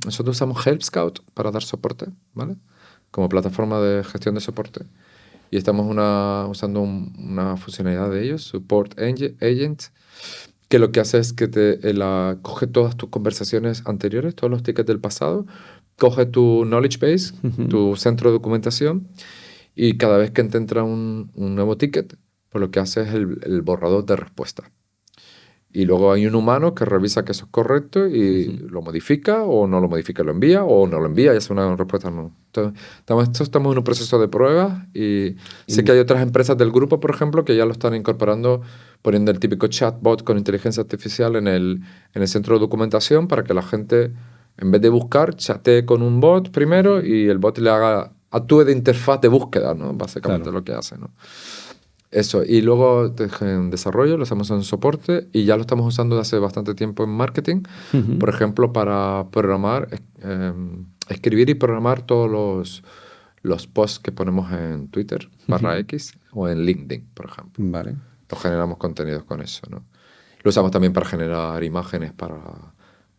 nosotros usamos Help Scout para dar soporte, ¿vale? Como plataforma de gestión de soporte. Y estamos usando una funcionalidad de ellos, Support Agent, que lo que hace es que coge todas tus conversaciones anteriores, todos los tickets del pasado, coge tu knowledge base, tu centro de documentación, y cada vez que te entra un nuevo ticket, pues lo que hace es el borrador de respuesta. Y luego hay un humano que revisa que eso es correcto y lo modifica, o no lo modifica y lo envía, o no lo envía y hace una respuesta no. Entonces, estamos en un proceso de pruebas y sé que hay otras empresas del grupo, por ejemplo, que ya lo están incorporando, poniendo el típico chatbot con inteligencia artificial en el centro de documentación para que la gente, en vez de buscar, chatee con un bot primero y el bot actúe de interfaz de búsqueda, ¿no? Básicamente lo que hace, ¿no? Eso, y luego en desarrollo lo hacemos en soporte y ya lo estamos usando desde hace bastante tiempo en marketing, por ejemplo, para programar, escribir y programar todos los posts que ponemos en Twitter, /X, o en LinkedIn, por ejemplo. Vale. Entonces generamos contenidos con eso, ¿no? Lo usamos también para generar imágenes para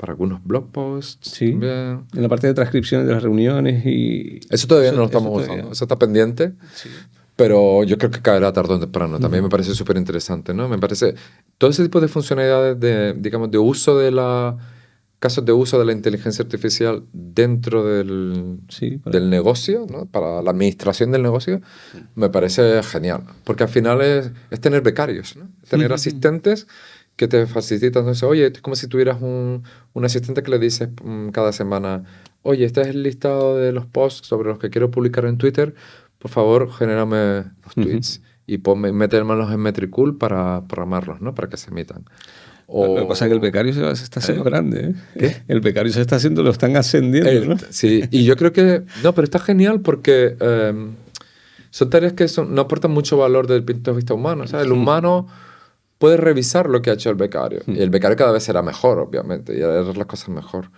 algunos blog posts también. En la parte de transcripción de las reuniones y... Eso todavía no lo estamos usando, eso está pendiente. Sí. Pero yo creo que caerá tarde o temprano. También me parece súper interesante, ¿no? Me parece... Todo ese tipo de funcionalidades digamos, de uso casos de uso de la inteligencia artificial dentro del negocio, ¿no? Para la administración del negocio, me parece genial. Porque al final es tener becarios, ¿no? Tener asistentes que te facilitan. Entonces, oye, es como si tuvieras un asistente que le dices cada semana, oye, este es el listado de los posts sobre los que quiero publicar en Twitter, por favor, genérame los tweets y métemelos en Metricool para programarlos, ¿no? Para que se emitan. Lo que pasa es que el becario se está haciendo grande, ¿eh? ¿Qué? El becario se está haciendo, lo están ascendiendo, ¿no? Sí, y yo creo que... No, pero está genial porque son tareas que no aportan mucho valor desde el punto de vista humano. ¿Sabes? El humano puede revisar lo que ha hecho el becario. Y el becario cada vez será mejor, obviamente, y hará las cosas mejor.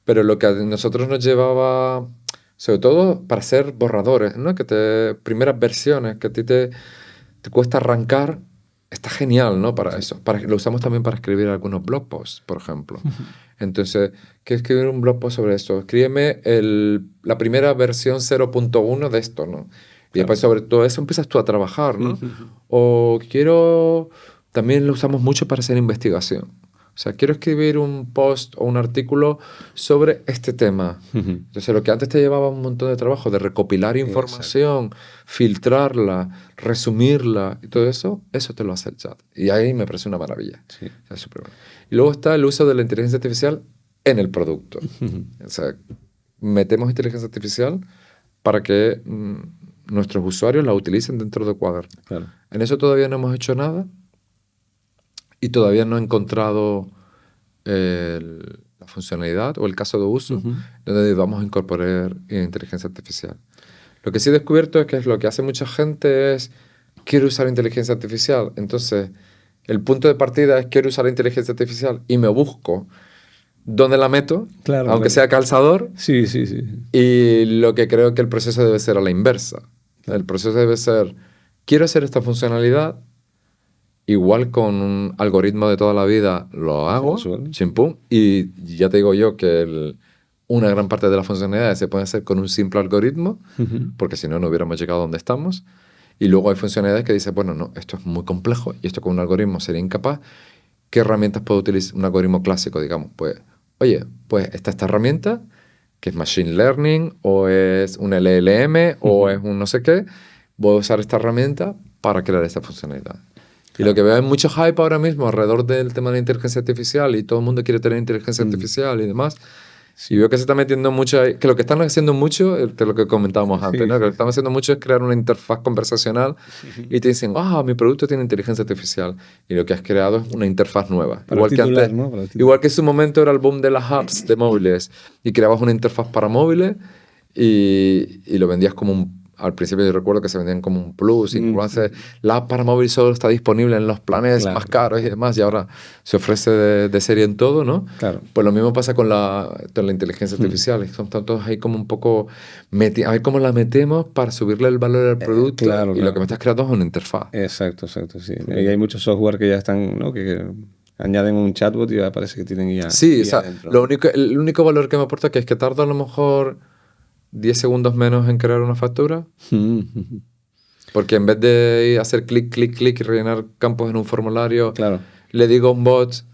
Pero lo que a nosotros nos llevaba, sobre todo para hacer borradores, ¿no? Primeras versiones, que a ti te cuesta arrancar, está genial, ¿no? Para eso. Lo usamos también para escribir algunos blog posts, por ejemplo. Entonces, ¿quieres escribir un blog post sobre esto? Escríbeme la primera versión 0.1 de esto, ¿no? Y después sobre todo eso empiezas tú a trabajar, ¿no? O también lo usamos mucho para hacer investigación. O sea, quiero escribir un post o un artículo sobre este tema. Entonces, lo que antes te llevaba un montón de trabajo de recopilar información, filtrarla, resumirla y todo eso te lo hace el chat. Y ahí me parece una maravilla. Sí. O sea, súper bueno. Y luego está el uso de la inteligencia artificial en el producto. O sea, metemos inteligencia artificial para que nuestros usuarios la utilicen dentro de Quaderno. Claro. En eso todavía no hemos hecho nada. Y todavía no he encontrado la funcionalidad o el caso de uso donde vamos a incorporar inteligencia artificial. Lo que sí he descubierto es que lo que hace mucha gente es quiero usar inteligencia artificial. Entonces, el punto de partida es quiero usar inteligencia artificial y me busco dónde la meto, claro, aunque sea calzador. Sí, sí, sí. Y lo que creo que el proceso debe ser a la inversa. El proceso debe ser quiero hacer esta funcionalidad. Igual con un algoritmo de toda la vida lo hago, chimpum, y ya te digo yo que una gran parte de las funcionalidades se puede hacer con un simple algoritmo, porque si no, no hubiéramos llegado a donde estamos. Y luego hay funcionalidades que dicen, bueno, no, esto es muy complejo y esto con un algoritmo sería incapaz. ¿Qué herramientas puedo utilizar? Un algoritmo clásico, digamos, pues, oye, pues está esta herramienta que es Machine Learning o es un LLM o es un no sé qué. Voy a usar esta herramienta para crear esta funcionalidad. Y lo que veo es mucho hype ahora mismo alrededor del tema de la inteligencia artificial y todo el mundo quiere tener inteligencia artificial y demás. Y veo que se está metiendo mucho ahí, que lo que están haciendo mucho, es lo que comentábamos antes, ¿no? Que lo que están haciendo mucho es crear una interfaz conversacional y te dicen, mi producto tiene inteligencia artificial. Y lo que has creado es una interfaz nueva. Para igual titular, que antes, ¿no? igual que en su momento era el boom de las apps de móviles y creabas una interfaz para móviles y lo vendías como al principio yo recuerdo que se vendían como un plus, incluso la app para móvil solo está disponible en los planes más caros y demás, y ahora se ofrece de serie en todo, ¿no? Claro. Pues lo mismo pasa con la inteligencia artificial. Están todos ahí como un poco... a ver cómo la metemos para subirle el valor al producto. Y lo que me estás creando es una interfaz. Exacto, sí. Y hay muchos software que ya están, ¿no? que añaden un chatbot y ya parece que tienen ya... Sí, o sea, el único valor que me aporta es que tarda a lo mejor 10 segundos menos en crear una factura. Porque en vez de hacer clic y rellenar campos en un formulario, le digo a un bot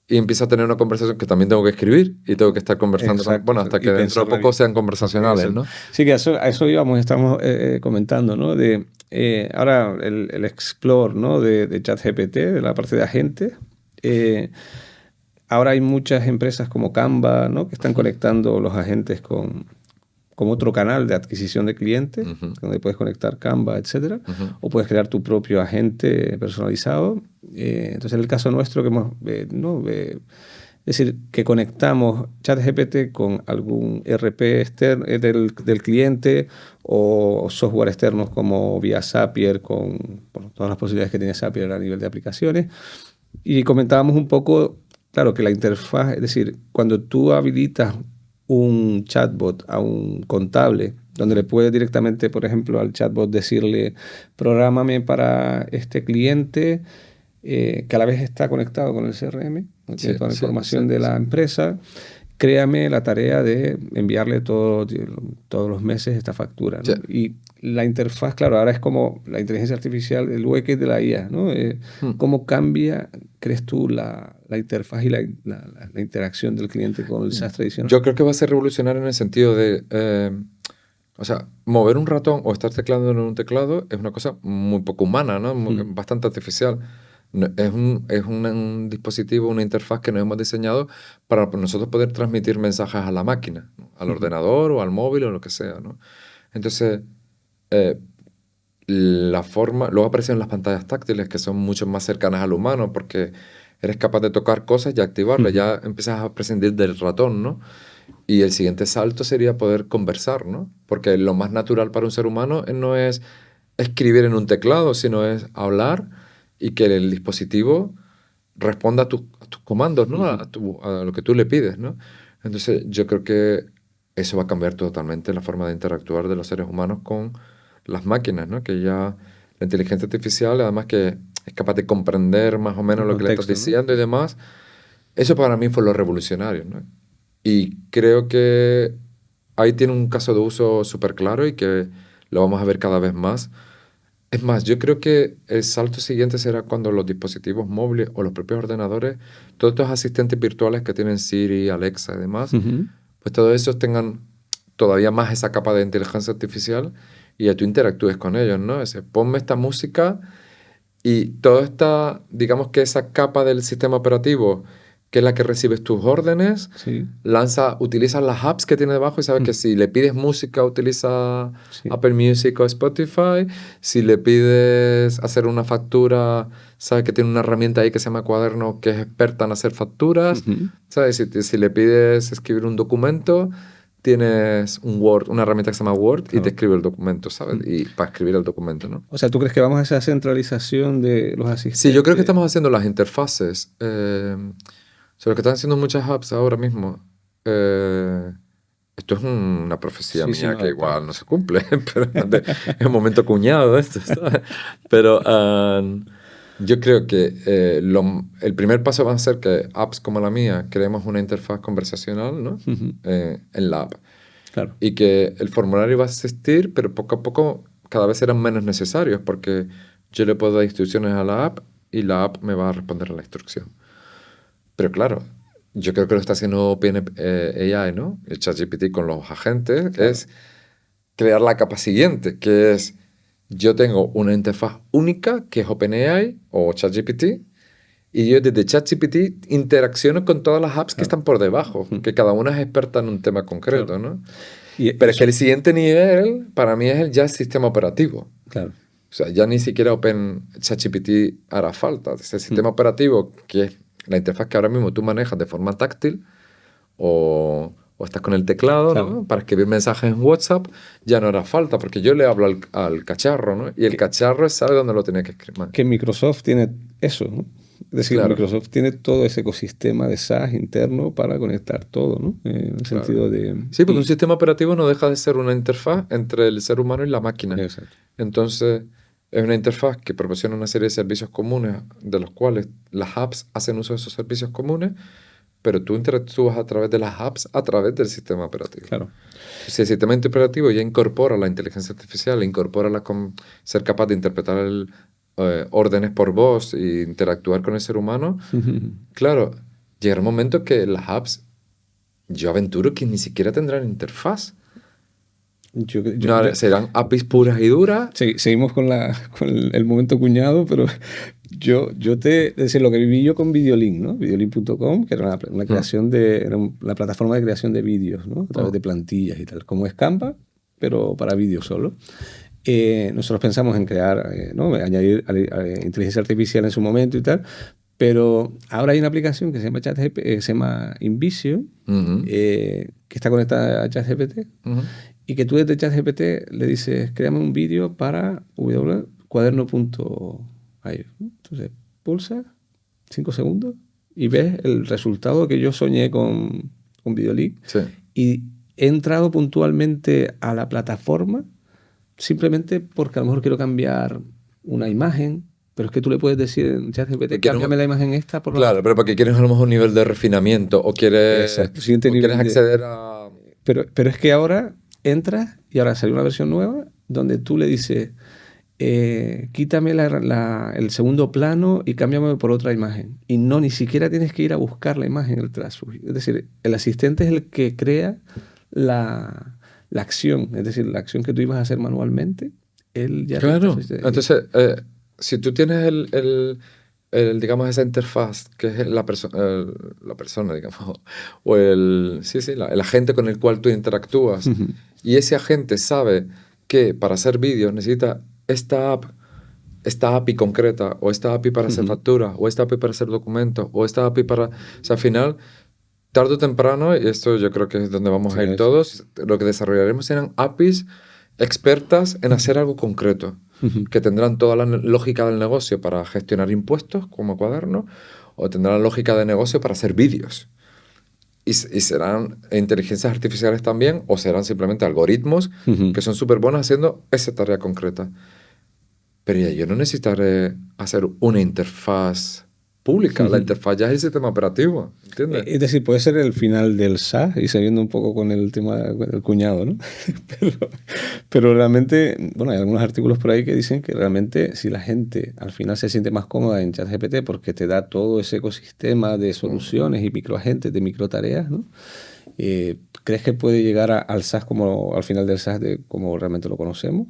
y empieza a tener una conversación que también tengo que escribir y tengo que estar conversando. Hasta que dentro de poco sean conversacionales, ¿no? Sí, que a eso íbamos, estamos comentando, ¿no? Ahora el Explore, ¿no? de ChatGPT, de la parte de agentes. Ahora hay muchas empresas como Canva, ¿no? Que están conectando los agentes con otro canal de adquisición de clientes, donde puedes conectar Canva, etcétera, o puedes crear tu propio agente personalizado. Entonces, en el caso nuestro, que hemos, es decir, que conectamos ChatGPT con algún RP externo del cliente o software externos como vía Zapier, con todas las posibilidades que tiene Zapier a nivel de aplicaciones. Y comentábamos un poco, claro, que la interfaz, es decir, cuando tú habilitas un chatbot a un contable, donde le puedes directamente, por ejemplo, al chatbot decirle, prográmame para este cliente, que a la vez está conectado con el CRM, ¿no? Tiene toda la información de la empresa, créame la tarea de enviarle todos los meses esta factura, ¿no? Sí. Y la interfaz, claro, ahora es como la inteligencia artificial, el UX de la IA, ¿no? ¿Cómo cambia, crees tú, la interfaz y la interacción del cliente con el SaaS tradicional? Yo creo que va a ser revolucionario en el sentido de... o sea, mover un ratón o estar teclando en un teclado es una cosa muy poco humana, ¿no? Bastante artificial. Es un dispositivo, una interfaz que nos hemos diseñado para nosotros poder transmitir mensajes a la máquina, ¿no? Al ordenador o al móvil o lo que sea, ¿no? Entonces, eh, luego aparecen las pantallas táctiles que son mucho más cercanas al humano porque eres capaz de tocar cosas y activarlas, ya empiezas a prescindir del ratón, ¿no? Y el siguiente salto sería poder conversar, ¿no? Porque lo más natural para un ser humano no es escribir en un teclado, sino es hablar y que el dispositivo responda a tus comandos, ¿no? A lo que tú le pides, ¿no? Entonces, yo creo que eso va a cambiar totalmente la forma de interactuar de los seres humanos con las máquinas, ¿no? Que ya la inteligencia artificial, además que es capaz de comprender más o menos El lo que le estás contexto, ¿no? diciendo y demás, eso para mí fue lo revolucionario, ¿no? Y creo que ahí tiene un caso de uso súper claro y que lo vamos a ver cada vez más. Es más, yo creo que el salto siguiente será cuando los dispositivos móviles o los propios ordenadores, todos estos asistentes virtuales que tienen Siri, Alexa y demás, Ujú. pues todos esos tengan todavía más esa capa de inteligencia artificial y ya tú interactúes con ellos, ¿no? Ese, ponme esta música y toda esta, digamos que esa capa del sistema operativo, que es la que recibes tus órdenes, Sí. utiliza las apps que tiene debajo y sabes que si le pides música, utiliza Sí. Apple Music o Spotify. Si le pides hacer una factura, sabes que tiene una herramienta ahí que se llama Cuaderno, que es experta en hacer facturas. Ujú. ¿Sabes? Si le pides escribir un documento, tienes un Word, una herramienta que se llama Word y Claro. te escribe el documento, ¿sabes? Y para escribir el documento, ¿no? O sea, ¿tú crees que vamos a esa centralización de los asistentes? Sí, yo creo que estamos haciendo las interfaces. Sobre lo que están haciendo muchas apps ahora mismo. Esto es una profecía Sí, sí, mía no, que está. igual no se cumple, pero es un momento cuñado esto, ¿sabes? Pero yo creo que el primer paso va a ser que apps como la mía creemos una interfaz conversacional, ¿no? Ujú. En la app. Claro. Y que el formulario va a existir, pero poco a poco cada vez serán menos necesarios porque yo le puedo dar instrucciones a la app y la app me va a responder a la instrucción. Pero claro, yo creo que lo está haciendo OpenAI, ¿no? El ChatGPT con los agentes, Claro. es crear la capa siguiente, que es yo tengo una interfaz única que es OpenAI o ChatGPT y yo desde ChatGPT interacciono con todas las apps que están por debajo, que cada una es experta en un tema concreto, Claro. ¿no? Y Pero es que eso, el siguiente nivel para mí es ya el sistema operativo. claro. O sea, ya ni siquiera ChatGPT hará falta. Es el sistema operativo, que es la interfaz que ahora mismo tú manejas de forma táctil o estás con el teclado, Claro. ¿no? Para escribir mensajes en WhatsApp, ya no hará falta, porque yo le hablo al cacharro, ¿no? Y el cacharro sabe dónde lo tiene que escribir. Que Microsoft tiene eso, ¿no? Es decir, Claro. Microsoft tiene todo ese ecosistema de SaaS interno para conectar todo, ¿no? En el Claro. sentido de... Sí, porque un sistema operativo no deja de ser una interfaz entre el ser humano y la máquina. Exacto. Entonces, es una interfaz que proporciona una serie de servicios comunes, de los cuales las apps hacen uso de esos servicios comunes, pero tú interactúas a través de las apps, a través del sistema operativo. Claro. Si el sistema operativo ya incorpora la inteligencia artificial, incorpora ser capaz de interpretar órdenes por voz e interactuar con el ser humano, claro, llegará un momento que las apps, yo aventuro que ni siquiera tendrán interfaz. Serán APIs puras y duras. Sí, seguimos con el momento cuñado, pero es decir, lo que viví yo con Videolink, ¿no? Videolink.com, que era una creación era la plataforma de creación de vídeos, ¿no? A través de plantillas y tal, como es Canva, pero para vídeo solo. Nosotros pensamos en crear, ¿no? Añadir inteligencia artificial en su momento y tal, pero ahora hay una aplicación que se llama se llama InVisio, que está conectada a ChatGPT, y que tú desde ChatGPT le dices, créame un vídeo para cuaderno.ai. Entonces, pulsa 5 segundos y ves el resultado que yo soñé con Videolink. Sí. Y he entrado puntualmente a la plataforma simplemente porque a lo mejor quiero cambiar una imagen, pero es que tú le puedes decir en ChatGPT, cámbiame la imagen esta por Claro, pero porque quieres a lo mejor un nivel de refinamiento o quieres, Exacto, siguiente nivel quieres acceder a... Pero es que ahora entras y ahora sale una versión nueva donde tú le dices, quítame el segundo plano y cámbiame por otra imagen. Y no, ni siquiera tienes que ir a buscar la imagen en el trazo. Es decir, el asistente es el que crea la acción. Es decir, la acción que tú ibas a hacer manualmente, él ya... Claro. Entonces, si tú tienes digamos, esa interfaz, que es la persona, digamos, o el agente con el cual tú interactúas, y ese agente sabe que para hacer vídeos necesita esta API concreta, o esta API para hacer facturas, o esta API para hacer documentos, o esta API para... O sea, al final, tarde o temprano, y esto yo creo que es donde vamos a ir todos, lo que desarrollaremos serán APIs expertas en hacer algo concreto, que tendrán toda la lógica del negocio para gestionar impuestos como Cuaderno, o tendrán la lógica de negocio para hacer vídeos. Y serán inteligencias artificiales también, o serán simplemente algoritmos que son súper buenos haciendo esa tarea concreta. Pero ya yo no necesitaré hacer una interfaz pública. La interfaz ya es el sistema operativo, ¿entiendes? Es decir, puede ser el final del SaaS y siguiendo un poco con el tema del cuñado, ¿no? pero realmente, bueno, hay algunos artículos por ahí que dicen que realmente si la gente al final se siente más cómoda en ChatGPT porque te da todo ese ecosistema de soluciones y microagentes, de microtareas, ¿no? ¿Crees que puede llegar al SaaS como al final del SaaS como realmente lo conocemos?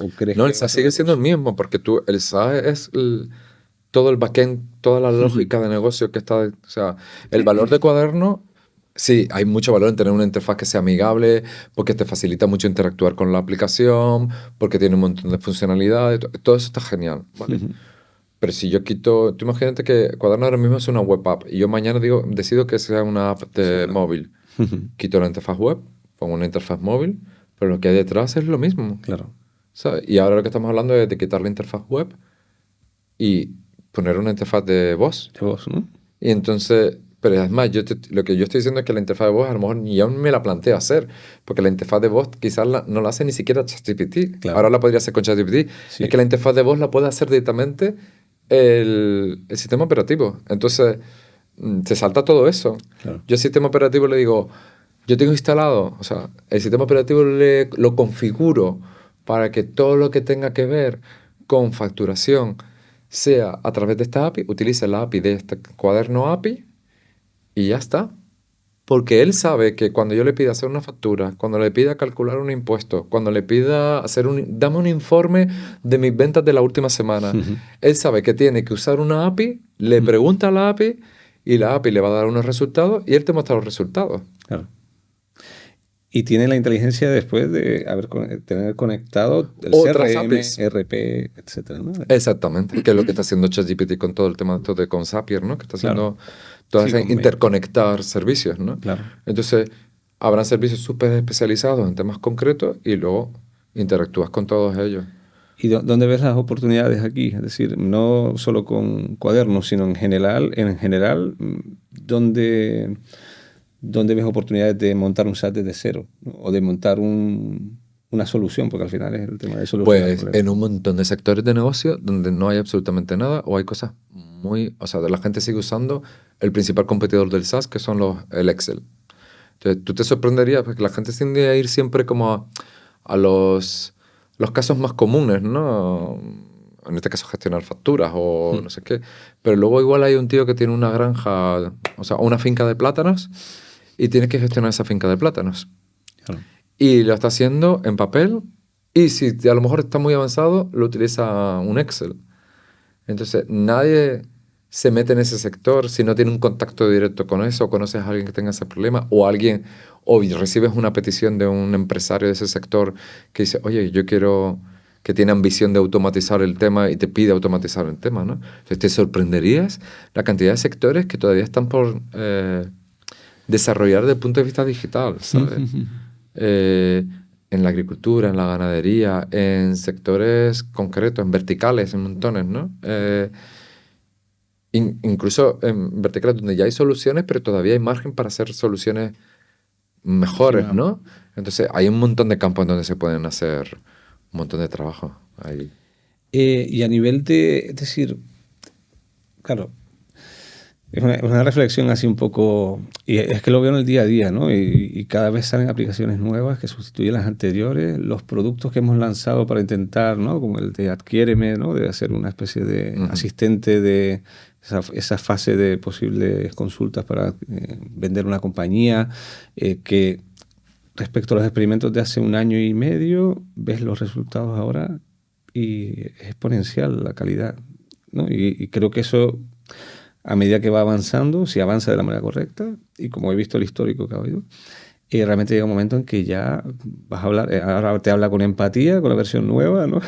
¿O crees No, que el SaaS sigue siendo el mismo, porque el SaaS es todo el backend, toda la lógica de negocio que está... O sea, el valor de Cuaderno, sí, hay mucho valor en tener una interfaz que sea amigable, porque te facilita mucho interactuar con la aplicación, porque tiene un montón de funcionalidades, todo eso está genial, ¿vale? Pero si yo quito... Tú imagínate que Cuaderno ahora mismo es una web app, y yo mañana decido que sea una app de móvil. Quito la interfaz web, pongo una interfaz móvil, pero lo que hay detrás es lo mismo. Claro. ¿Sabes? Y ahora lo que estamos hablando es de quitar la interfaz web y poner una interfaz de voz. De voz, ¿no? Y entonces, pero además, lo que yo estoy diciendo es que la interfaz de voz a lo mejor ni aún me la planteo hacer, porque la interfaz de voz quizás no la hace ni siquiera ChatGPT. Claro. Ahora la podría hacer con ChatGPT. Sí. Es que la interfaz de voz la puede hacer directamente el sistema operativo. Entonces, se salta todo eso. Claro. Yo al sistema operativo le digo, yo tengo instalado, o sea, el sistema operativo lo configuro para que todo lo que tenga que ver con facturación sea a través de esta API, utilice la API de este Cuaderno API y ya está. Porque él sabe que cuando yo le pida hacer una factura, cuando le pida calcular un impuesto, cuando le pida dame un informe de mis ventas de la última semana, él sabe que tiene que usar una API, le pregunta a la API y la API le va a dar unos resultados y él te muestra los resultados. Claro. Y tiene la inteligencia después de tener conectado el Otras CRM, APIs. RP, etcétera, ¿no? Exactamente, que es lo que está haciendo ChatGPT con todo el tema de con Zapier, ¿no? Que está haciendo interconectar servicios, ¿no? Claro. Entonces, habrán servicios súper especializados en temas concretos y luego interactúas con todos ellos. ¿Y dónde ves las oportunidades aquí? Es decir, no solo con Cuadernos, sino en general, ¿dónde ves oportunidades de montar un SaaS desde cero, ¿no? O de montar una solución? Porque al final es el tema de solucionar. Pues en un montón de sectores de negocio donde no hay absolutamente nada o hay cosas o sea, la gente sigue usando el principal competidor del SaaS, que son el Excel. Entonces, tú te sorprenderías porque la gente tiende a ir siempre como a los casos más comunes, ¿no? En este caso, gestionar facturas o no sé qué. Pero luego igual hay un tío que tiene una granja, o sea, una finca de plátanos y tiene que gestionar esa finca de plátanos. Claro. Y lo está haciendo en papel y si a lo mejor está muy avanzado, lo utiliza un Excel. Entonces, nadie se mete en ese sector si no tiene un contacto directo con eso, o conoces a alguien que tenga ese problema, o recibes una petición de un empresario de ese sector que dice, oye, yo quiero, que tiene ambición de automatizar el tema y te pide automatizar el tema, ¿no? Entonces, te sorprenderías la cantidad de sectores que todavía están por desarrollar desde el punto de vista digital, ¿sabes? En la agricultura, en la ganadería, en sectores concretos, en verticales, en montones, ¿no? Incluso en verticales donde ya hay soluciones, pero todavía hay margen para hacer soluciones mejores, ¿no? Entonces, hay un montón de campos en donde se pueden hacer un montón de trabajo ahí. Y a nivel es decir, claro, es una reflexión así un poco, y es que lo veo en el día a día, ¿no? Y cada vez salen aplicaciones nuevas que sustituyen las anteriores, los productos que hemos lanzado para intentar, ¿no? Como el de Adquiéreme, ¿no? De hacer una especie de asistente de esa fase de posibles consultas para vender una compañía, que respecto a los experimentos de hace 1 año y medio, ves los resultados ahora y es exponencial la calidad. ¿no? Y creo que eso, a medida que va avanzando, si avanza de la manera correcta, y como he visto el histórico que ha habido, realmente llega un momento en que ya vas a hablar, ahora te habla con empatía, con la versión nueva, ¿no?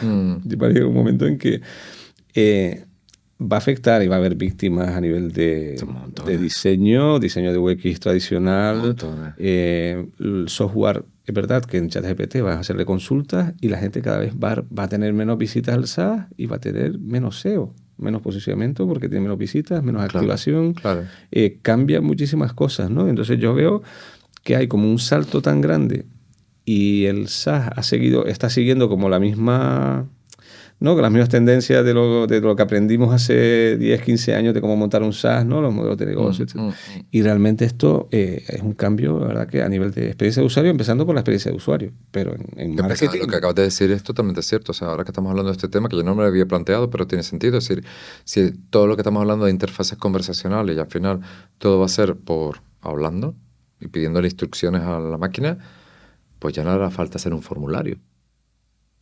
Y va a llegar un momento en que va a afectar y va a haber víctimas a nivel de diseño de UX tradicional, el software. Es verdad que en ChatGPT vas a hacerle consultas y la gente cada vez va a tener menos visitas al SaaS y va a tener menos SEO, menos posicionamiento porque tiene menos visitas, menos activación. Claro. Cambian muchísimas cosas, ¿no? Entonces yo veo que hay como un salto tan grande y el SaaS está siguiendo como la misma, ¿no? Con las mismas tendencias de lo que aprendimos hace 10, 15 años de cómo montar un SaaS, ¿no? Los modelos de negocio, etc. Y realmente esto es un cambio, la verdad, que a nivel de experiencia de usuario, empezando por la experiencia de usuario, pero en marketing... Lo que acabas de decir es totalmente cierto. O sea, ahora que estamos hablando de este tema, que yo no me lo había planteado, pero tiene sentido. Es decir, si todo lo que estamos hablando de interfaces conversacionales y al final todo va a ser por hablando y pidiéndole instrucciones a la máquina, pues ya no hará falta hacer un formulario,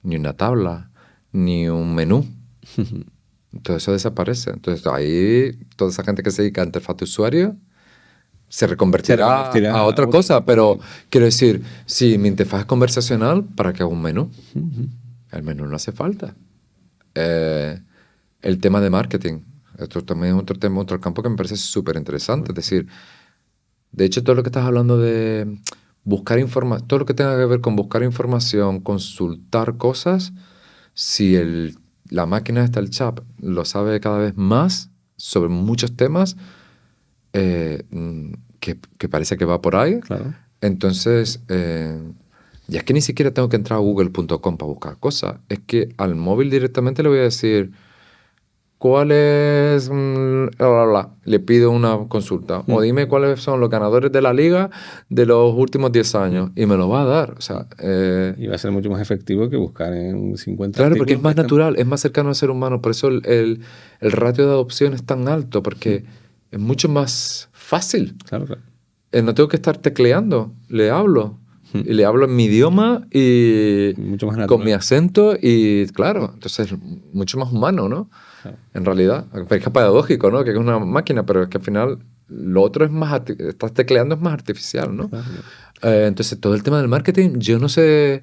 ni una tabla, ni un menú. Todo eso desaparece. Entonces ahí toda esa gente que se dedica a interfaz de usuario se reconvertirá a otra cosa. Pero quiero decir, si mi interfaz es conversacional, ¿para qué hago un menú? El menú no hace falta. El tema de marketing. Esto también es otro tema, otro campo que me parece súper interesante. Es decir, de hecho, todo lo que estás hablando de buscar información, todo lo que tenga que ver con buscar información, consultar cosas, si la máquina el chat lo sabe cada vez más sobre muchos temas, que parece que va por ahí, Claro. Entonces, ya es que ni siquiera tengo que entrar a google.com para buscar cosas. Es que al móvil directamente le voy a decir, ¿cuál es...? Le pido una consulta. O dime cuáles son los ganadores de la liga de los últimos 10 años. Y me lo va a dar. O sea, y va a ser mucho más efectivo que buscar en 50 claro, porque es más natural, es más cercano al ser humano. Por eso el ratio de adopción es tan alto, porque es mucho más fácil. Claro, claro. No tengo que estar tecleando. Le hablo. Y le hablo en mi idioma y mucho más con mi acento. Y claro, entonces es mucho más humano, ¿no? Claro. En realidad, es paradójico, ¿no? Que es una máquina, pero es que al final lo otro es más, estás tecleando es más artificial, ¿no? Claro. Entonces, todo el tema del marketing, yo no sé,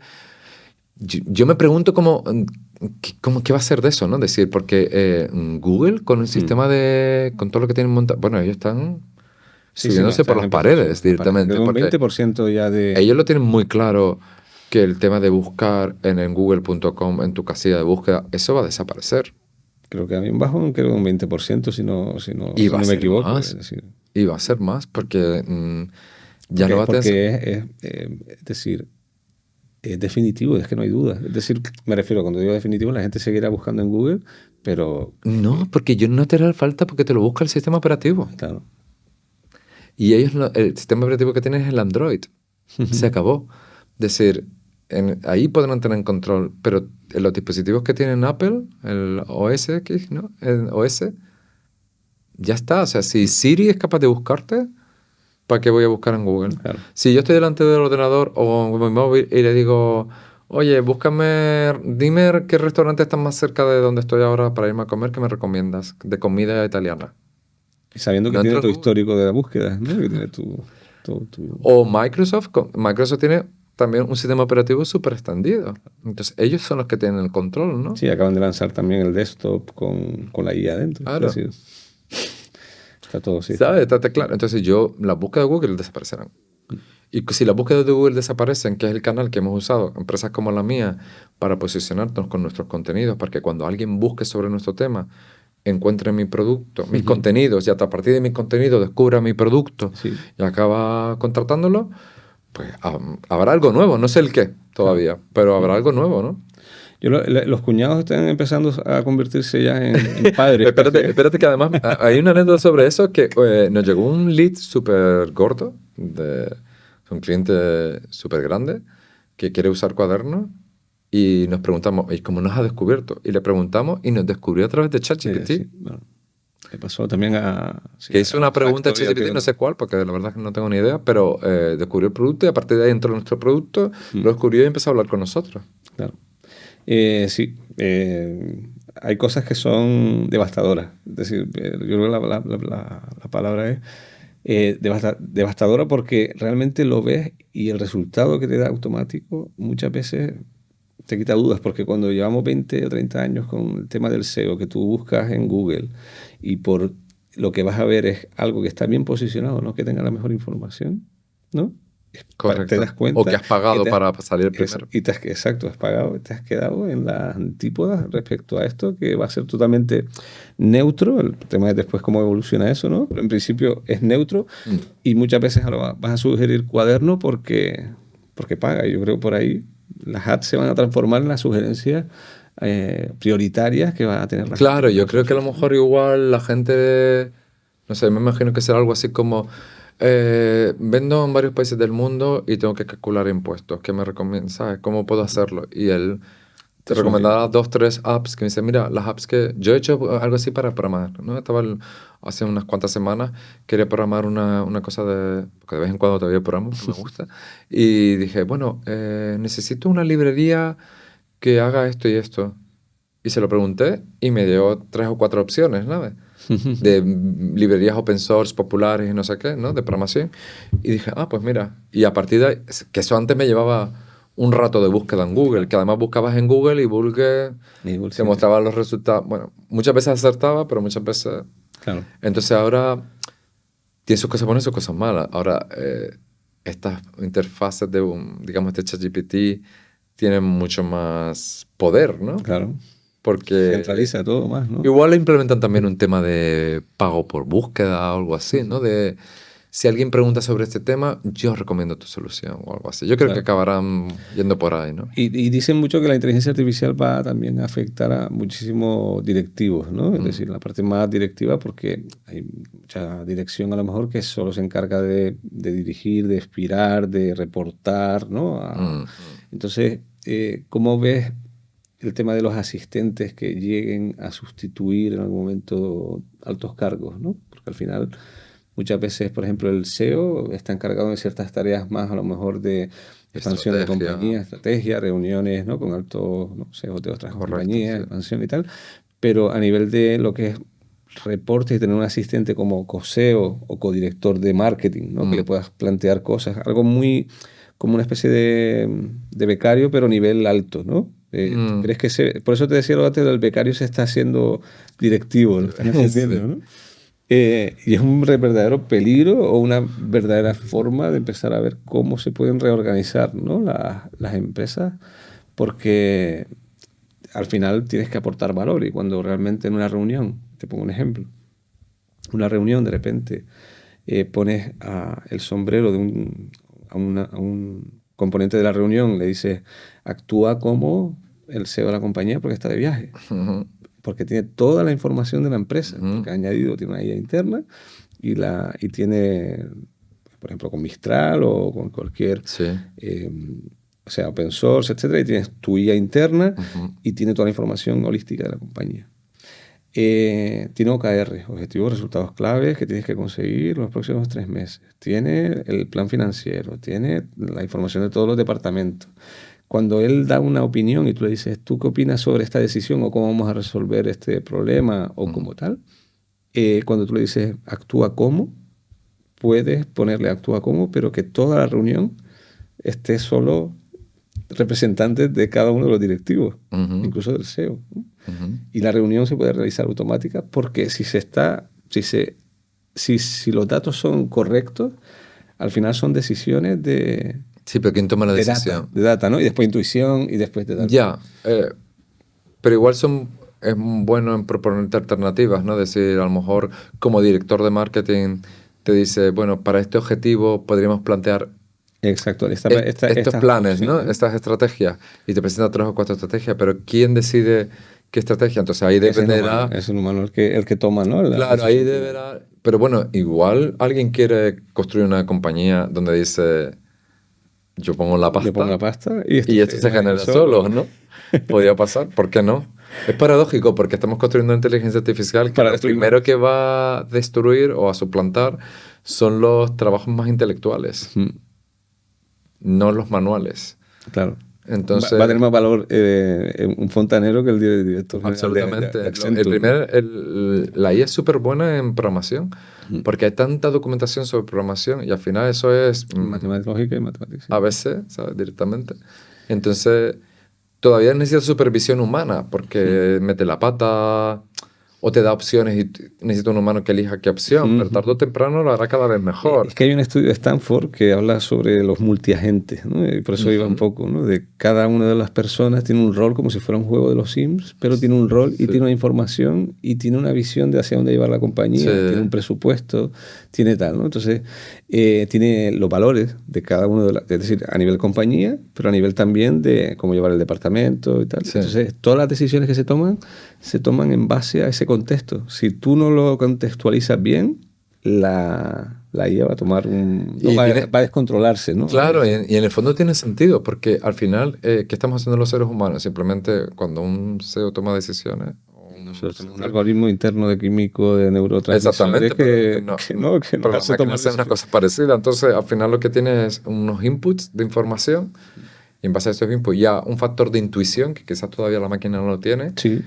yo me pregunto qué va a ser de eso, ¿no? Es decir, porque Google con el sistema con todo lo que tienen montado, bueno, ellos están subiéndose por las paredes directamente. Un 20% ya de... Ellos lo tienen muy claro que el tema de buscar en el google.com, en tu casilla de búsqueda, eso va a desaparecer. Creo que había un bajón, creo un 20%, si no me equivoco. Y va a ser más, porque ya no va a tener... Porque es decir, es definitivo, es que no hay duda. Es decir, me refiero, cuando digo definitivo, la gente seguirá buscando en Google, pero... No, porque yo no te hará falta porque te lo busca el sistema operativo. Claro. Y ellos, el sistema operativo que tienen es el Android. Se acabó. Es decir, ahí podrán tener control, pero en los dispositivos que tienen Apple, el OS X, ¿no? El OS, ya está. O sea, si Siri es capaz de buscarte, ¿para qué voy a buscar en Google? Claro. Si yo estoy delante del ordenador o en mi móvil y le digo, oye, dime qué restaurante está más cerca de donde estoy ahora para irme a comer, ¿qué me recomiendas? De comida italiana. Y sabiendo que no tiene tu histórico de la búsqueda, ¿no? Que tiene tu... O Microsoft tiene también un sistema operativo súper extendido. Entonces, ellos son los que tienen el control, ¿no? Sí, acaban de lanzar también el desktop con la IA dentro. Claro. Es decir, está todo así. ¿Sabes? Está claro. Entonces, las búsquedas de Google desaparecerán. Y si las búsquedas de Google desaparecen, que es el canal que hemos usado, empresas como la mía, para posicionarnos con nuestros contenidos, para que cuando alguien busque sobre nuestro tema, encuentre mi producto, mis contenidos, y a partir de mis contenidos descubra mi producto y acaba contratándolo, pues habrá algo nuevo. No sé el qué todavía, pero habrá algo nuevo, ¿no? Los cuñados están empezando a convertirse ya en padres. espérate que además hay una anécdota sobre eso, que nos llegó un lead súper gordo de un cliente súper grande que quiere usar Cuaderno. Y nos preguntamos, ¿y cómo nos ha descubierto? Y le preguntamos y nos descubrió a través de ChatGPT. Sí. Bueno, le pasó también a... Sí, que hizo una pregunta a ChatGPT, no sé cuál, porque la verdad es que no tengo ni idea, pero descubrió el producto y a partir de ahí entró nuestro producto, lo descubrió y empezó a hablar con nosotros. Claro. Sí. hay cosas que son devastadoras. Es decir, yo creo que la palabra es devastadora porque realmente lo ves y el resultado que te da automático muchas veces te quita dudas, porque cuando llevamos 20 o 30 años con el tema del SEO, que tú buscas en Google y por lo que vas a ver es algo que está bien posicionado, no que tenga la mejor información, ¿no? Correcto. Te das cuenta. O que has pagado para salir primero. Exacto, has pagado, te has quedado en las antípodas respecto a esto, que va a ser totalmente neutro. El tema es después cómo evoluciona eso, ¿no? Pero en principio es neutro y muchas veces vas a sugerir cuaderno porque paga. Y yo creo que por ahí las ads se van a transformar en las sugerencias prioritarias que va a tener la gente. Claro, yo creo que a lo mejor igual la gente, no sé, me imagino que será algo así como, vendo en varios países del mundo y tengo que calcular impuestos. ¿Qué me recomiendas? ¿Sabes? ¿Cómo puedo hacerlo? Y él te recomendará 2, 3 apps que me dice, mira, las apps que yo he hecho algo así para programar, ¿no? Hace unas cuantas semanas, quería programar una cosa porque de vez en cuando todavía programo, que me gusta, y dije, bueno, necesito una librería que haga esto y esto. Y se lo pregunté y me dio 3 o 4 opciones, ¿no? De librerías open source populares y no sé qué, ¿no? De programación. Y dije, pues mira. Y a partir de ahí, que eso antes me llevaba un rato de búsqueda en Google, que además buscabas en Google y Google te mostraba los resultados. Bueno, muchas veces acertaba, pero muchas veces... Claro. Entonces ahora tiene sus cosas buenas y sus cosas malas. Ahora, estas interfaces de, digamos, de ChatGPT tienen mucho más poder, ¿no? Claro. Porque centraliza todo más, ¿no? Igual implementan también un tema de pago por búsqueda o algo así, ¿no? De si alguien pregunta sobre este tema, yo recomiendo tu solución o algo así. Yo creo que acabarán yendo por ahí, ¿no? Y dicen mucho que la inteligencia artificial va también a afectar a muchísimos directivos, ¿no? Es decir, la parte más directiva, porque hay mucha dirección a lo mejor que solo se encarga de dirigir, de inspirar, de reportar, ¿no? Entonces, ¿cómo ves el tema de los asistentes que lleguen a sustituir en algún momento altos cargos, ¿no? Porque al final muchas veces, por ejemplo, el SEO está encargado de ciertas tareas más a lo mejor de expansión de compañía, estrategia, reuniones, ¿no? Con altos, no sé, de otras compañías, expansión y tal, pero a nivel de lo que es reportes y tener un asistente como co-SEO o codirector de marketing, ¿no? Que le puedas plantear cosas, algo muy como una especie de becario, pero a nivel alto, ¿no? ¿Crees que por eso te decía lo antes, el becario se está haciendo directivo, lo están entendiendo, ¿no? Y es un verdadero peligro o una verdadera forma de empezar a ver cómo se pueden reorganizar, ¿no? las empresas, porque al final tienes que aportar valor y cuando realmente en una reunión, te pongo un ejemplo, una reunión de repente pones el sombrero a un componente de la reunión, le dices, actúa como el CEO de la compañía porque está de viaje. Porque tiene toda la información de la empresa, porque ha añadido, tiene una IA interna y tiene, por ejemplo, con Mistral o con cualquier, o sea, open source, etcétera, y tienes tu IA interna y tiene toda la información holística de la compañía. Tiene OKR, objetivos, resultados claves que tienes que conseguir los próximos 3 meses. Tiene el plan financiero, tiene la información de todos los departamentos. Cuando él da una opinión y tú le dices, ¿tú qué opinas sobre esta decisión o cómo vamos a resolver este problema o como tal? Cuando tú le dices, actúa como, puedes ponerle actúa como, pero que toda la reunión esté solo representantes de cada uno de los directivos, incluso del SEO. Y la reunión se puede realizar automática porque si los datos son correctos, al final son decisiones de... Sí, pero ¿quién toma la decisión? De data, ¿no? Y después intuición y después de data. Ya, pero igual es bueno en proponerte alternativas, ¿no? Decir, a lo mejor como director de marketing te dice, bueno, para este objetivo podríamos plantear exacto, estos planes, ¿no? Estas estrategias. Y te presenta 3 o 4 estrategias, pero ¿quién decide qué estrategia? Entonces ahí dependerá... Es el humano el que toma, ¿no? Claro, ahí deberá... Pero bueno, igual alguien quiere construir una compañía donde dice... Yo pongo la pasta. Yo pongo la pasta y esto se genera solo, ¿no? Podría pasar, ¿por qué no? Es paradójico porque estamos construyendo una inteligencia artificial que lo primero que va a destruir o a suplantar son los trabajos más intelectuales, no los manuales. Claro. Entonces, va a tener más valor un fontanero que el director general absolutamente. de Accenture. La IA es súper buena en programación, porque hay tanta documentación sobre programación y al final eso es Matemática, lógica y matemáticas. Sí. ABC, ¿sabes? Directamente. Entonces, todavía necesita supervisión humana, porque mete la pata o te da opciones y necesita un humano que elija qué opción, pero tarde o temprano lo hará cada vez mejor. Es que hay un estudio de Stanford que habla sobre los multiagentes, ¿no? Y por eso iba un poco, ¿no? De cada una de las personas tiene un rol como si fuera un juego de los Sims, pero tiene un rol y tiene una información y tiene una visión de hacia dónde llevar la compañía, tiene un presupuesto, tiene tal, ¿no? Entonces, tiene los valores de cada uno de las, es decir, a nivel compañía, pero a nivel también de cómo llevar el departamento y tal. Sí. Entonces, todas las decisiones que se toman en base a ese contexto. Si tú no lo contextualizas bien, la IA va a tomar va a descontrolarse, ¿no? Claro, y en el fondo tiene sentido, porque al final, ¿qué estamos haciendo los seres humanos? Simplemente cuando un CEO toma decisiones... Nosotros tenemos un algoritmo interno de químico, de neurotransmisores. Exactamente, que no hace una cosa parecida. Entonces, al final lo que tiene es unos inputs de información, y en base a esos inputs ya un factor de intuición, que quizás todavía la máquina no lo tiene. Sí.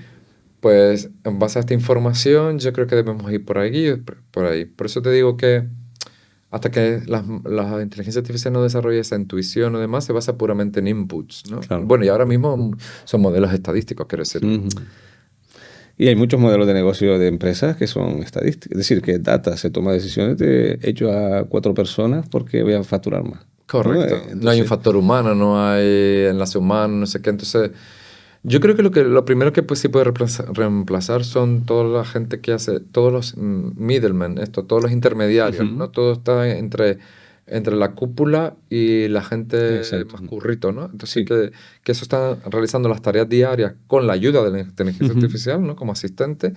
Pues en base a esta información yo creo que debemos ir por ahí. Por eso te digo que hasta que la inteligencia artificial no desarrolle esa intuición o demás, se basa puramente en inputs, ¿no? Claro. Bueno, y ahora mismo son modelos estadísticos, quiero decir. Y hay muchos modelos de negocio de empresas que son estadísticos. Es decir, que data se toma decisiones de hecho a 4 personas porque voy a facturar más. Correcto. No hay un factor humano, no hay enlace humano, no sé qué. Entonces... Yo creo que lo primero que pues, sí puede reemplazar son toda la gente que hace, todos los middlemen, todos los intermediarios, ¿no? Todo está entre la cúpula y la gente más currito, ¿no? Entonces, que eso está realizando las tareas diarias con la ayuda de la inteligencia artificial, ¿no? Como asistente,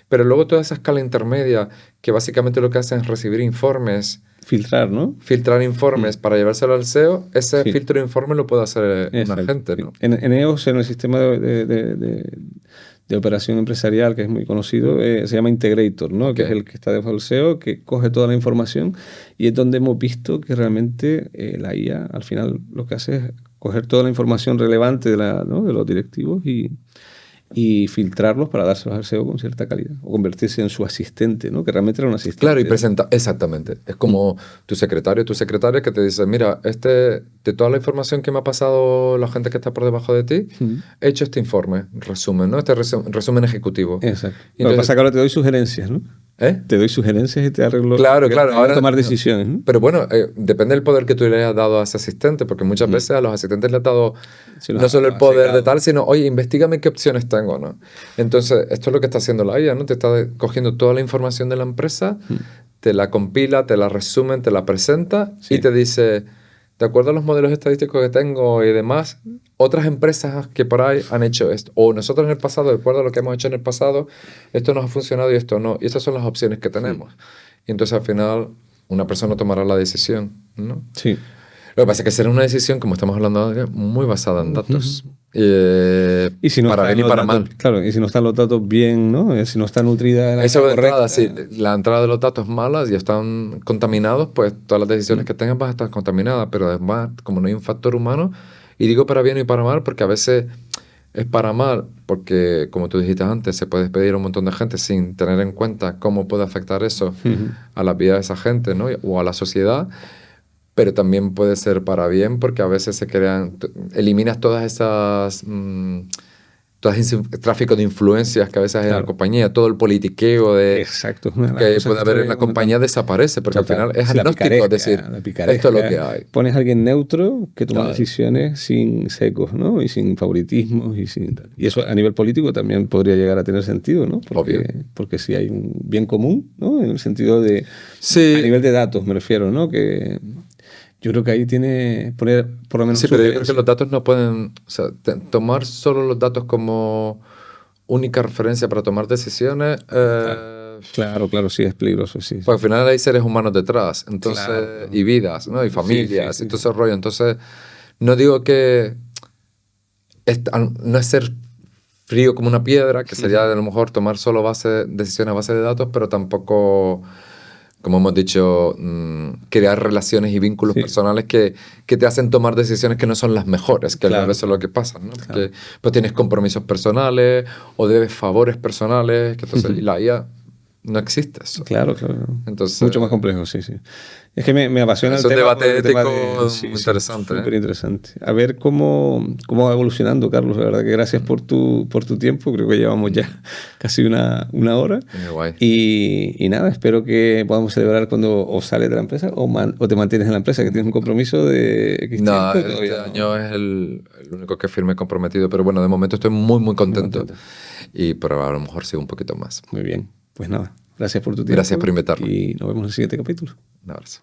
pero luego toda esa escala intermedia que básicamente lo que hacen es recibir informes, filtrar, ¿no? Filtrar informes para llevárselo al CEO. Ese filtro de informes lo puede hacer un agente, ¿no? En EOS, en el sistema de operación empresarial, que es muy conocido, se llama Integrator, ¿no? Que es el que está debajo del CEO, que coge toda la información y es donde hemos visto que realmente la IA al final lo que hace es coger toda la información relevante ¿no? de los directivos y filtrarlos para dárselos al CEO con cierta calidad o convertirse en su asistente, ¿no? Que realmente era un asistente. Claro, y presenta, exactamente. Es como tu secretaria que te dice, mira, de toda la información que me ha pasado la gente que está por debajo de ti, he hecho este informe, resumen, ¿no? Este resumen ejecutivo. Exacto. Lo que pasa es que ahora te doy sugerencias, ¿no? Te doy sugerencias y te arreglo. Claro. Ahora tomar decisiones, ¿no? Pero bueno, depende del poder que tú le hayas dado a ese asistente, porque muchas veces a los asistentes le has dado no solo el poder de tal, sino, oye, investígame qué opciones tengo, ¿no? Entonces, esto es lo que está haciendo la IA, ¿no? Te está cogiendo toda la información de la empresa, te la compila, te la resume, te la presenta y te dice, de acuerdo a los modelos estadísticos que tengo y demás, otras empresas que por ahí han hecho esto, o nosotros en el pasado, de acuerdo a lo que hemos hecho en el pasado, esto nos ha funcionado y esto no. Y estas son las opciones que tenemos. Y entonces, al final, una persona tomará la decisión, ¿no? Sí. Lo que pasa es que será una decisión, como estamos hablando ahora, muy basada en datos. Y si no para bien y para mal. Claro, y si no están los datos bien, ¿no? Si no está nutrida la eso de entrada, si la entrada de los datos es mala y están contaminados, pues todas las decisiones que tengan van a estar contaminadas. Pero además, como no hay un factor humano, y digo para bien y para mal porque a veces es para mal, porque como tú dijiste antes, se puede despedir a un montón de gente sin tener en cuenta cómo puede afectar eso a la vida de esa gente, ¿no? O a la sociedad. Pero también puede ser para bien porque a veces eliminas todas esas... todo ese tráfico de influencias que a veces hay en la compañía, todo el politiqueo que puede haber en la compañía desaparece, porque al final es agnóstico, es decir, esto es lo que hay. Pones a alguien neutro que toma decisiones sin secos, ¿no? Y sin favoritismos y eso a nivel político también podría llegar a tener sentido, ¿no? Porque si hay un bien común, ¿no? En el sentido de... Sí. A nivel de datos me refiero, ¿no? Que... Yo creo que ahí tiene poner por lo menos... Sí, pero yo creo que los datos no pueden... O sea, tomar solo los datos como única referencia para tomar decisiones... Claro, sí, es peligroso, sí. Porque al final hay seres humanos detrás, entonces y vidas, ¿no? Y familias, y todo ese rollo. Entonces, no digo que... no es ser frío como una piedra, que sería a lo mejor tomar solo decisiones a base de datos, pero tampoco... como hemos dicho, crear relaciones y vínculos personales que te hacen tomar decisiones que no son las mejores, que a veces es lo que pasa, ¿no? Porque pues tienes compromisos personales o debes favores personales, que entonces y la IA no existe eso. Claro. Entonces, mucho más complejo, sí. Es que me apasiona el tema. Es un debate ético muy interesante. Súper interesante. A ver cómo va evolucionando, Carlos. La verdad que gracias por tu tiempo. Creo que llevamos ya casi una hora. Guay. Y nada, espero que podamos celebrar cuando o sales de la empresa o te mantienes en la empresa, que tienes un compromiso de X No, tiempo. este año es el único que firme comprometido. Pero bueno, de momento estoy muy contento. Pero a lo mejor sigo un poquito más. Muy bien. Pues nada, gracias por tu tiempo. Gracias por invitarme. Y nos vemos en el siguiente capítulo. Un abrazo.